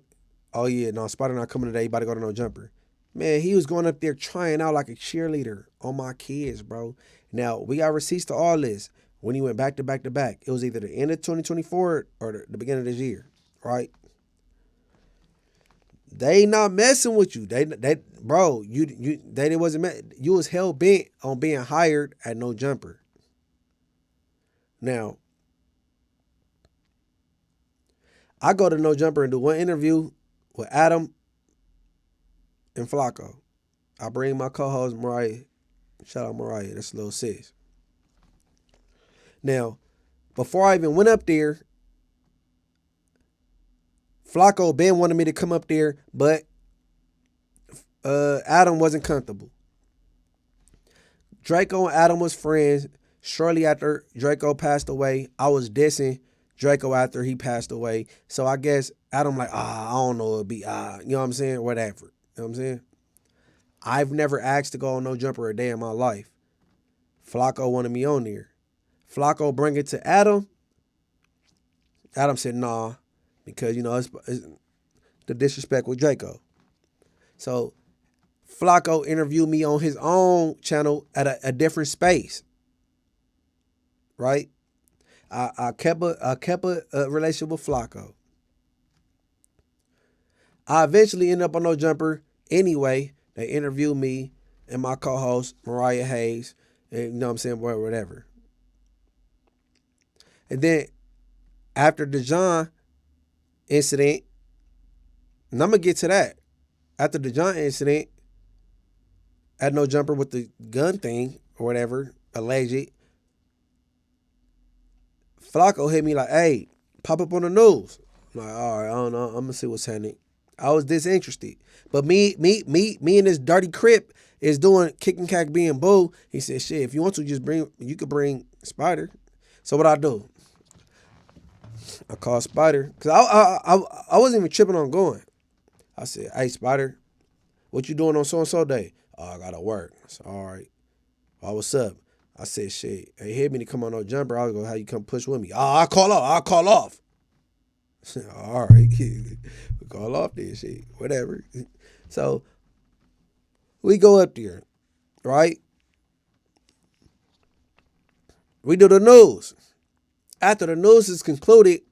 oh yeah, no, Spider not coming today. He about to go to No Jumper. Man, he was going up there trying out like a cheerleader on my kids, bro. Now, we got receipts to all this. When he went back to back to back, it was either the end of 2024 or the beginning of this year, right? They not messing with you. They bro, they wasn't you was hell bent on being hired at No Jumper. Now, I go to No Jumper and do one interview with Adam and Flacco. I bring my co-host Mariah. Shout out Mariah, that's a little sis. Now, before I even went up there, Flacco Ben wanted me to come up there, but Adam wasn't comfortable. Draco and Adam was friends. Shortly after Draco passed away, I was dissing Draco after he passed away. So I guess Adam like, I don't know, it'd be, you know what I'm saying? Whatever. You know what I'm saying? I've never asked to go on No Jumper a day in my life. Flacco wanted me on there. Flacco bring it to Adam. Adam said, nah, because, you know, it's the disrespect with Draco. So Flacco interviewed me on his own channel at a different space. Right? I kept a relationship with Flacco. I eventually ended up on No Jumper anyway. They interviewed me and my co-host, Mariah Hayes, and you know what I'm saying, whatever. And then after the John incident, and I'm going to get to that. After the John incident, at No Jumper with the gun thing or whatever, alleged, Flacco hit me like, hey, pop up on the news. I'm like, all right, I don't know. I'm going to see what's happening. I was disinterested. But me and this dirty crip is doing kick and cack being boo. He said, shit, if you want to you could bring Spider. So what I do? I called Spider. Because I wasn't even tripping on going. I said, hey, Spider, what you doing on so-and-so day? Oh, I got to work. I said, all right. Oh, what's up? I said, shit, he hit me to come on No Jumper. I was going, how you come push with me? Oh, I'll call off. I said, all right. We call off this shit. Whatever. So, we go up there, right? We do the news. After the news is concluded,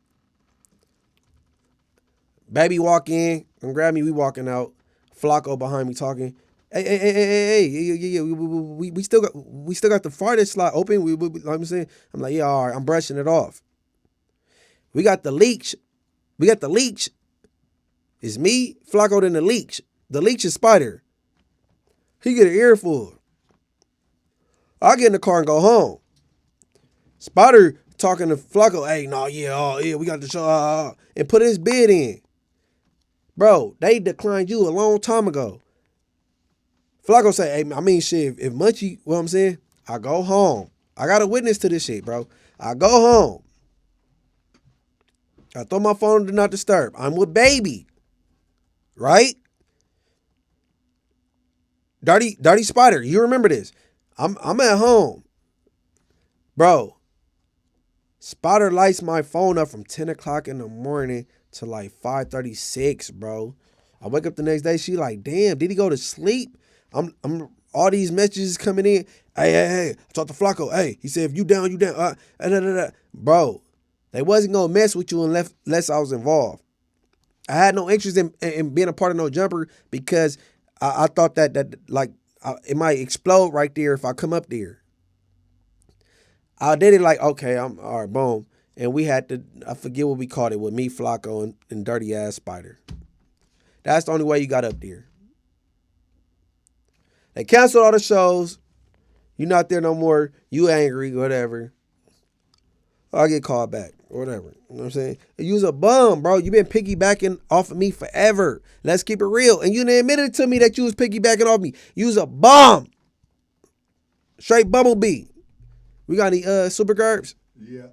baby walk in and grab me. We walking out. Flacco behind me talking. Hey, we still got the farthest slot open. We like I'm saying, I'm like, yeah, all right, I'm brushing it off. We got the leech. It's me, Flacco, then the leech. The leech is Spider. He get an earful. I get in the car and go home. Spider talking to Flacco. Hey, no, yeah, oh yeah, we got the show, and put his bid in. Bro, they declined you a long time ago. Flacco say, hey, I mean, shit, if Munchie, you know what I'm saying? I go home. I got a witness to this shit, bro. I go home. I throw my phone to not disturb. I'm with baby. Right? Dirty Spider, you remember this. I'm at home. Bro, Spider lights my phone up from 10 o'clock in the morning to like 5:36, bro. I wake up the next day, she like, damn, did he go to sleep? I'm all these messages coming in. Hey, I talked to Flacco. Hey, he said, if you down, you down. Bro, they wasn't going to mess with you unless I was involved. I had no interest in being a part of No Jumper because I thought that it might explode right there if I come up there. I did it like, okay, I'm all right, boom. And we had to, I forget what we called it, with me, Flacco, and dirty ass Spider. That's the only way you got up there. They canceled all the shows. You're not there no more. You angry, whatever. I'll get called back, or whatever. You know what I'm saying? You was a bum, bro. You been piggybacking off of me forever. Let's keep it real. And you didn't admit it to me that you was piggybacking off me. You was a bum. Straight bumblebee. We got any super curbs? Yeah.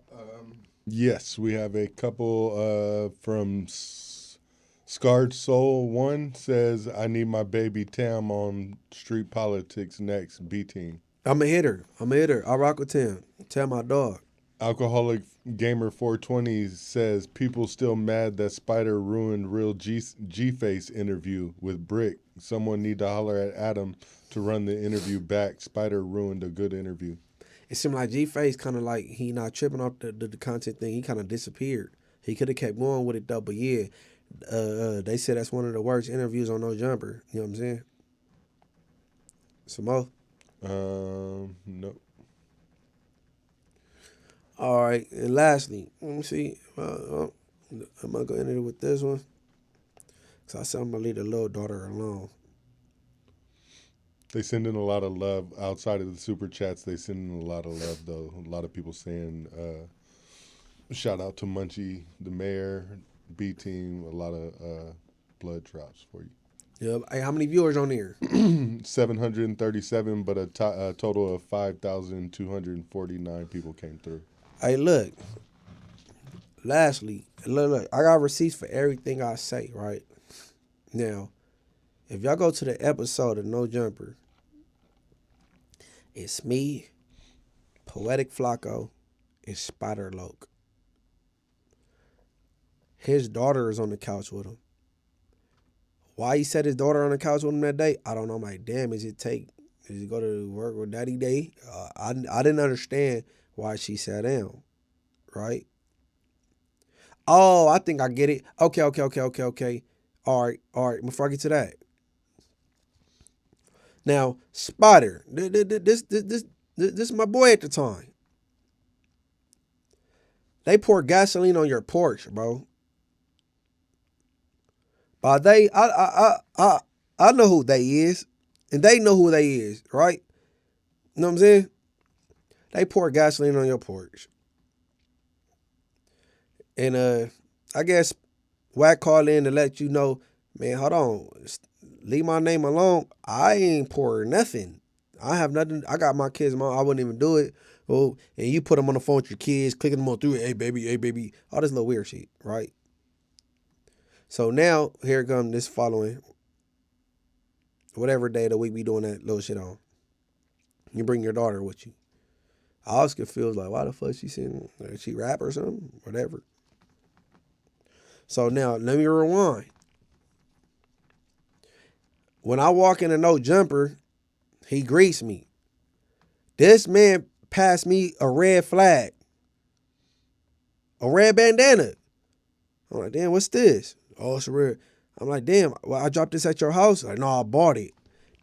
Yes, we have a couple from Scarred Soul. One says, I need my baby Tam on Street Politics next, B Team. I'm a hitter. I rock with Tam. Tam my dog. Alcoholic Gamer 420 says, people still mad that Spider ruined real G-Face interview with Brick. Someone need to holler at Adam to run the interview back. Spider ruined a good interview. It seemed like G-Face kind of like he not tripping off the content thing. He kind of disappeared. He could have kept going with it though, but yeah, they said that's one of the worst interviews on No Jumper. You know what I'm saying? Some more? No. All right, and lastly, let me see. I'm gonna go into it with this one. So I said I'm gonna leave the little daughter alone. They send in a lot of love outside of the super chats. They send in a lot of love though. A lot of people saying shout out to Munchie, the mayor, B Team. A lot of blood drops for you. Yeah. Hey, how many viewers on here? 737, but a total of 5,249 people came through. Hey, look. Lastly, look. I got receipts for everything I say. Right now, if y'all go to the episode of No Jumper, it's me, Poetic Flacco, and Spider Loc. His daughter is on the couch with him. Why he set his daughter on the couch with him that day, I don't know. I'm like, damn, does he go to work with Daddy Day? I didn't understand why she sat down, right? Oh, I think I get it. Okay. All right. Before I get to that. Now, Spider, this is my boy at the time. They pour gasoline on your porch, bro. By they, I know who they is, and they know who they is, right? You know what I'm saying? They pour gasoline on your porch. And I guess Wack called in to let you know, man, hold on. Leave my name alone. I ain't pouring nothing. I have nothing. I got my kids, mom. I wouldn't even do it. Oh, and you put them on the phone with your kids, clicking them on through it. Hey, baby. All this little weird shit, right? So now, here comes this following, whatever day of the week we doing that little shit on. You bring your daughter with you. I was confused, like, why the fuck she singing? She rap or something? Whatever. So now, let me rewind. When I walk in a No Jumper, he greets me. This man passed me a red flag. A red bandana. I'm like, damn, what's this? Oh, it's a red. I'm like, damn, well, I dropped this at your house? Like, no, I bought it.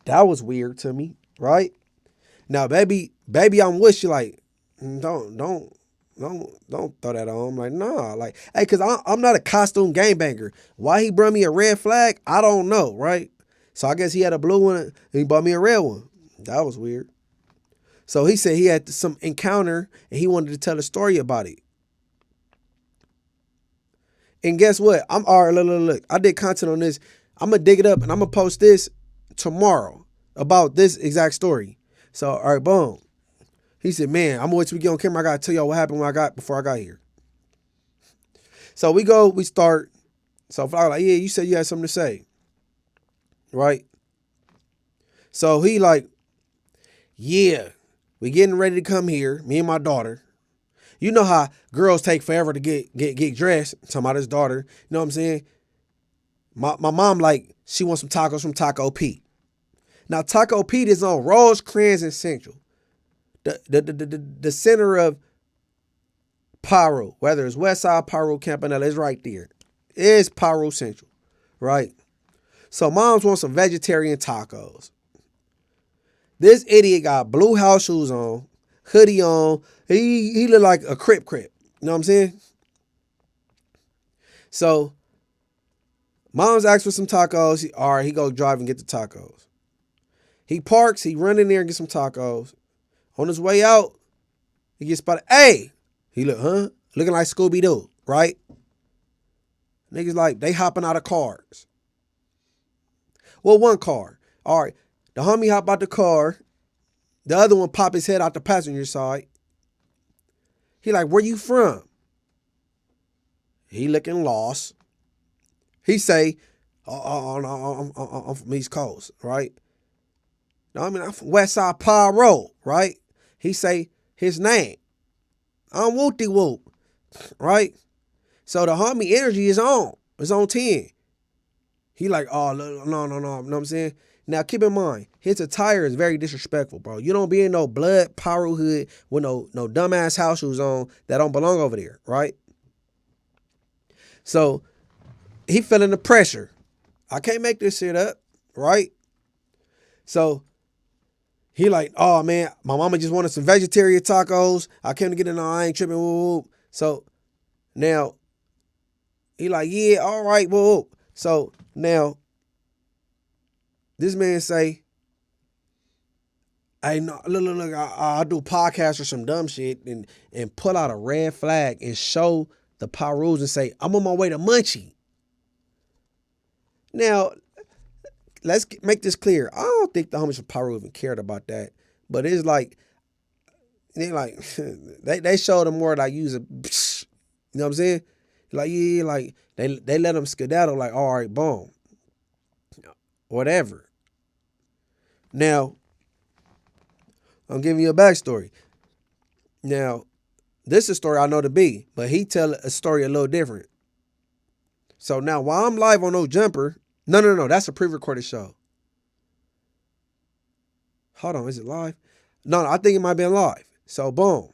That was weird to me, right? Now, baby, I'm with you. Like, don't throw that on. I'm like, nah. Like, hey, because I'm not a costume gangbanger. Why he brought me a red flag, I don't know, right? So I guess he had a blue one and he bought me a red one. That was weird. So he said he had some encounter and he wanted to tell a story about it. And guess what? I'm all right, look. I did content on this. I'm going to dig it up and I'm going to post this tomorrow about this exact story. So, all right, boom. He said, man, I'm going to wait till we get on camera. I got to tell y'all what happened before I got here. So we start. So I was like, yeah, you said you had something to say. Right? So he like, yeah, we getting ready to come here, me and my daughter. You know how girls take forever to get dressed. I'm talking about his daughter. You know what I'm saying? My mom, like, she wants some tacos from Taco Pete. Now, Taco Pete is on Rosecrans and Central. The center of Pyro, whether it's Westside, Pyro, Campanella, it's right there. It's Pyro Central, right? So moms want some vegetarian tacos. This idiot got blue house shoes on, hoodie on. He look like a crip. You know what I'm saying? So moms asked for some tacos. All right, he go drive and get the tacos. He parks. He run in there and get some tacos. On his way out, he gets spotted. Hey, he look, looking like Scooby-Doo, right? Niggas like, they hopping out of cars. Well, one car. All right, the homie hop out the car. The other one pop his head out the passenger side. He like, where you from? He looking lost. He say, I'm from East Coast, right? No, I mean, I'm from Westside Pyro, right? He say his name. I'm Whoopty Whoop, right? So the homie energy is on. It's on 10. He like, oh, no. You know what I'm saying? Now, keep in mind, his attire is very disrespectful, bro. You don't be in no blood pyro hood with no dumbass house shoes on that don't belong over there, right? So he feeling the pressure. I can't make this shit up, right? So he like, oh, man, my mama just wanted some vegetarian tacos. I came to get in. I ain't tripping. Whoop. So now he like, yeah, all right. Whoop. So now this man say, hey, no, look, I do podcasts or some dumb shit and pull out a red flag and show the Pyrus and say, I'm on my way to Munchie. Now, let's make this clear. I don't think the homies from Pyro even cared about that. But it's like, they showed them more like use a, you know what I'm saying? Like, yeah, like they let them skedaddle like, all right, boom. Whatever. Now, I'm giving you a backstory. Now, this is a story I know to be, but he tell a story a little different. So now while I'm live on No Jumper, no, that's a pre-recorded show. Hold on, is it live? No, I think it might have been live. So boom.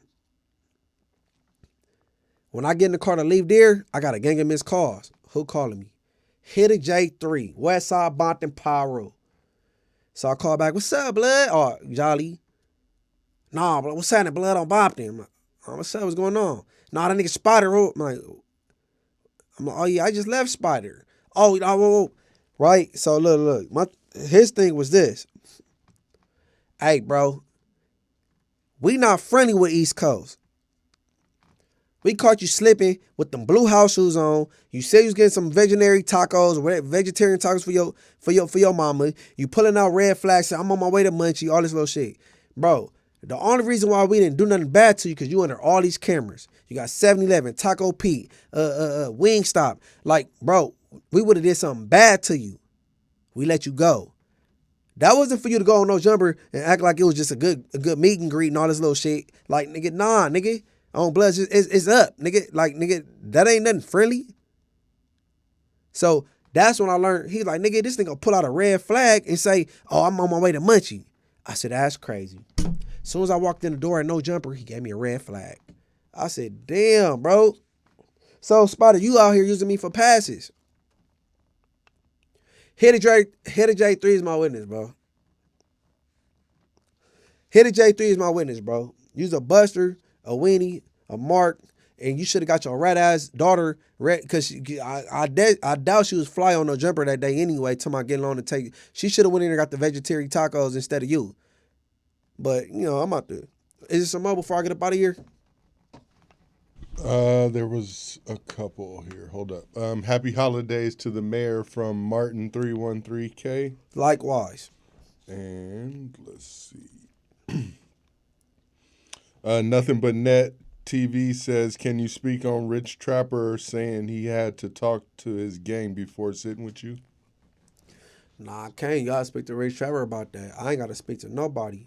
When I get in the car to leave there, I got a gang of missed calls. Who calling me? Hit a J3, Westside Bompton Pyro. So I call back, what's up, blood? Oh, Jolly. Nah, but what's happening, blood on Bompton? I'm like, oh, what's up, what's going on? Nah, that nigga Spider. I'm like, oh yeah, I just left Spider. Oh, right? So look, his thing was this. Hey, bro, we not friendly with East Coast. We caught you slipping with them blue house shoes on. You said you was getting some vegetarian tacos for your mama. You pulling out red flags, saying, I'm on my way to Munchie, all this little shit. Bro, the only reason why we didn't do nothing bad to you because you under all these cameras. You got 7-Eleven, Taco Pete, Wingstop. Like, bro, we would have did something bad to you. We let you go. That wasn't for you to go on No Jumper and act like it was just a good meet and greet and all this little shit. Like, nigga, nah, nigga. On blood, it's up, nigga. Like, nigga, that ain't nothing friendly. So that's when I learned. He's like, nigga, this nigga pull out a red flag and say, oh, I'm on my way to Munchie. I said, that's crazy. As soon as I walked in the door at No Jumper, he gave me a red flag. I said, damn, bro. So, Spider, you out here using me for passes. Hit a J3 is my witness, bro. Hit a J3 is my witness, bro. You's a buster, a weenie, a mark, and you should have got your rat ass daughter because I doubt she was fly on No Jumper that day anyway. Till my getting on to take, she should have went in and got the vegetarian tacos instead of you. But, you know, I'm out there. Is there some more before I get up out of here? There was a couple here. Hold up. Happy holidays to the mayor from Martin313K. Likewise. And let's see. Nothing but net TV says, can you speak on Rich Trapper saying he had to talk to his gang before sitting with you? Nah, I can't. You gotta speak to Rich Trapper about that. I ain't gotta speak to nobody.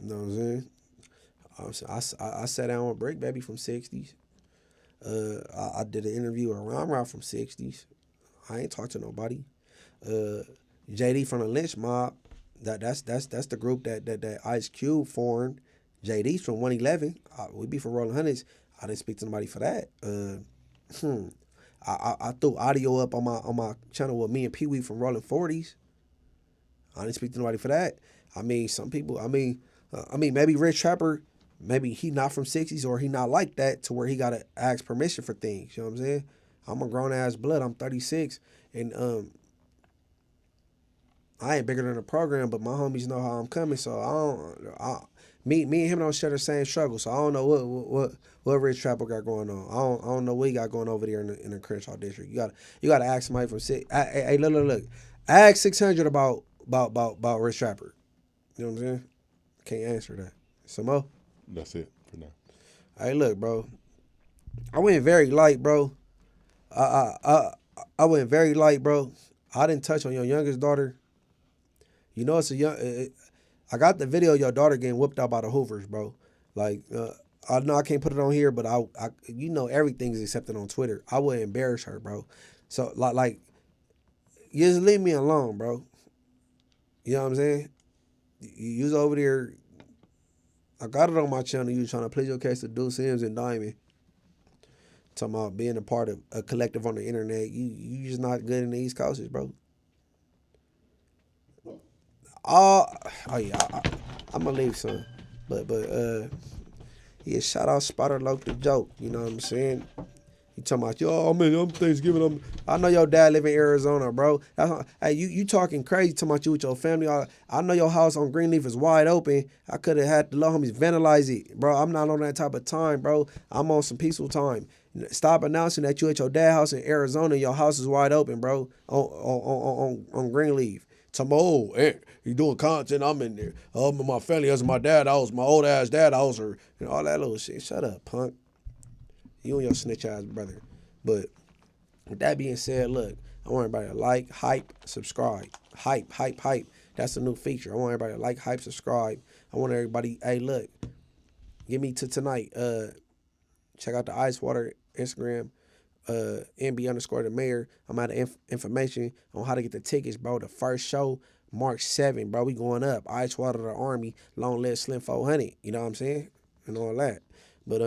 You know what I'm saying? I sat down with Brick Baby from 60s. I did an interview with Ron from 60s. I ain't talked to nobody. JD from the Lynch Mob. That's the group that Ice Cube formed. JD's from 111. We be from Rolling Hundreds. I didn't speak to nobody for that. I threw audio up on my channel with me and Pee Wee from Rolling 40s. I didn't speak to nobody for that. I mean, some people. I mean, maybe Rich Trapper, maybe he not from 60s or he not like that to where he gotta ask permission for things. You know what I'm saying? I'm a grown ass blood. I'm 36, and I ain't bigger than the program, but my homies know how I'm coming. So me and him don't share the same struggle. So I don't know what Rich Trapper got going on. I don't know what he got going over there in the Crenshaw district. You gotta ask somebody from six. Hey, look. Ask 600 about Rich Trapper. You know what I'm saying? Can't answer that. Some more? That's it for now. Hey, look, bro. I went very light, bro. I went very light, bro. I didn't touch on your youngest daughter. You know, it's a young. I got the video of your daughter getting whooped out by the Hoovers, bro. Like, I know I can't put it on here, but I you know, everything is accepted on Twitter. I would embarrass her, bro. So like, you just leave me alone, bro. You know what I'm saying? You was over there. I got it on my channel. You was trying to plead your case to Deuce Sims and Diamond. Talking about being a part of a collective on the internet. You just not good in the East Coasters, bro. Oh yeah, I'm gonna leave some, but yeah, shout out Spider Loc the joke. You know what I'm saying? You talking about I'm Thanksgiving. I know your dad live in Arizona, bro. Hey, you talking crazy? Talking about you with your family? I know your house on Greenleaf is wide open. I could have had the little homies vandalize it, bro. I'm not on that type of time, bro. I'm on some peaceful time. Stop announcing that you at your dad's house in Arizona. Your house is wide open, bro. On Greenleaf. Tomorrow, you doing content, I'm in there. My family, that's my dad house, my old ass dad house, or all that little shit. Shut up, punk. You and your snitch ass brother. But with that being said, look, I want everybody to like, hype, subscribe. Hype. That's a new feature. I want everybody to like, hype, subscribe. I want everybody, hey, look, give me to tonight. Check out the Icewater Instagram. NB_the mayor. I'm out of information on how to get the tickets, bro. The first show, March 7th, bro. We going up. Icewater the Army, Long Live Slim 400. You know what I'm saying? And all that. But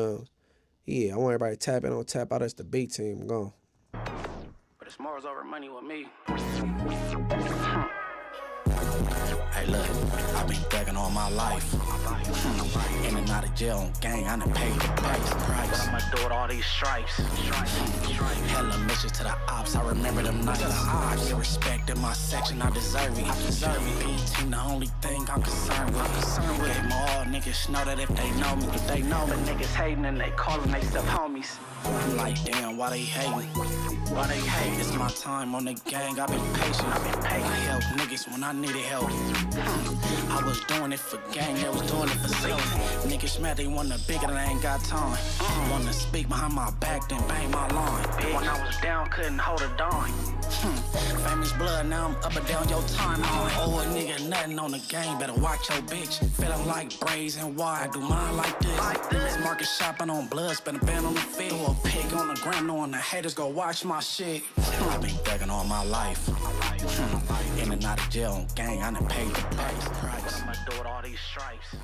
yeah, I want everybody to tap in on Tap Out. That's the B team. Gone. But it's more over money with me. Hey, look, I've been thugging all my life. In and out of jail on gang, I done paid the price. I'ma do it all these stripes. Hella missions to the ops, I remember them nights. I get respect in my section, I deserve it. Being the only thing I'm concerned with. Hey, my all niggas know that if they know me, But niggas hating and they calling they stuff homies. I'm like, damn, why they hating? Why they hate? It's my time on the gang, I've been patient. I help niggas when I needed help. I was doing it for gang, they was doing it for self. Niggas mad, they want the bigger, they ain't got time. Wanna speak behind my back, then bang my line. When I was down, couldn't hold a dime. Famous blood, now I'm up and down your timeline. Oh, a nigga, nothing on the game, better watch your bitch. Feeling like braids and why I do mine like this. Niggas market shopping on blood, spend a band on the field. Throw a pic on the gram, knowing the haters go watch my shit. I've been thugging all my life. In and out of jail on gang, I done paid the price. I'ma do it all these stripes.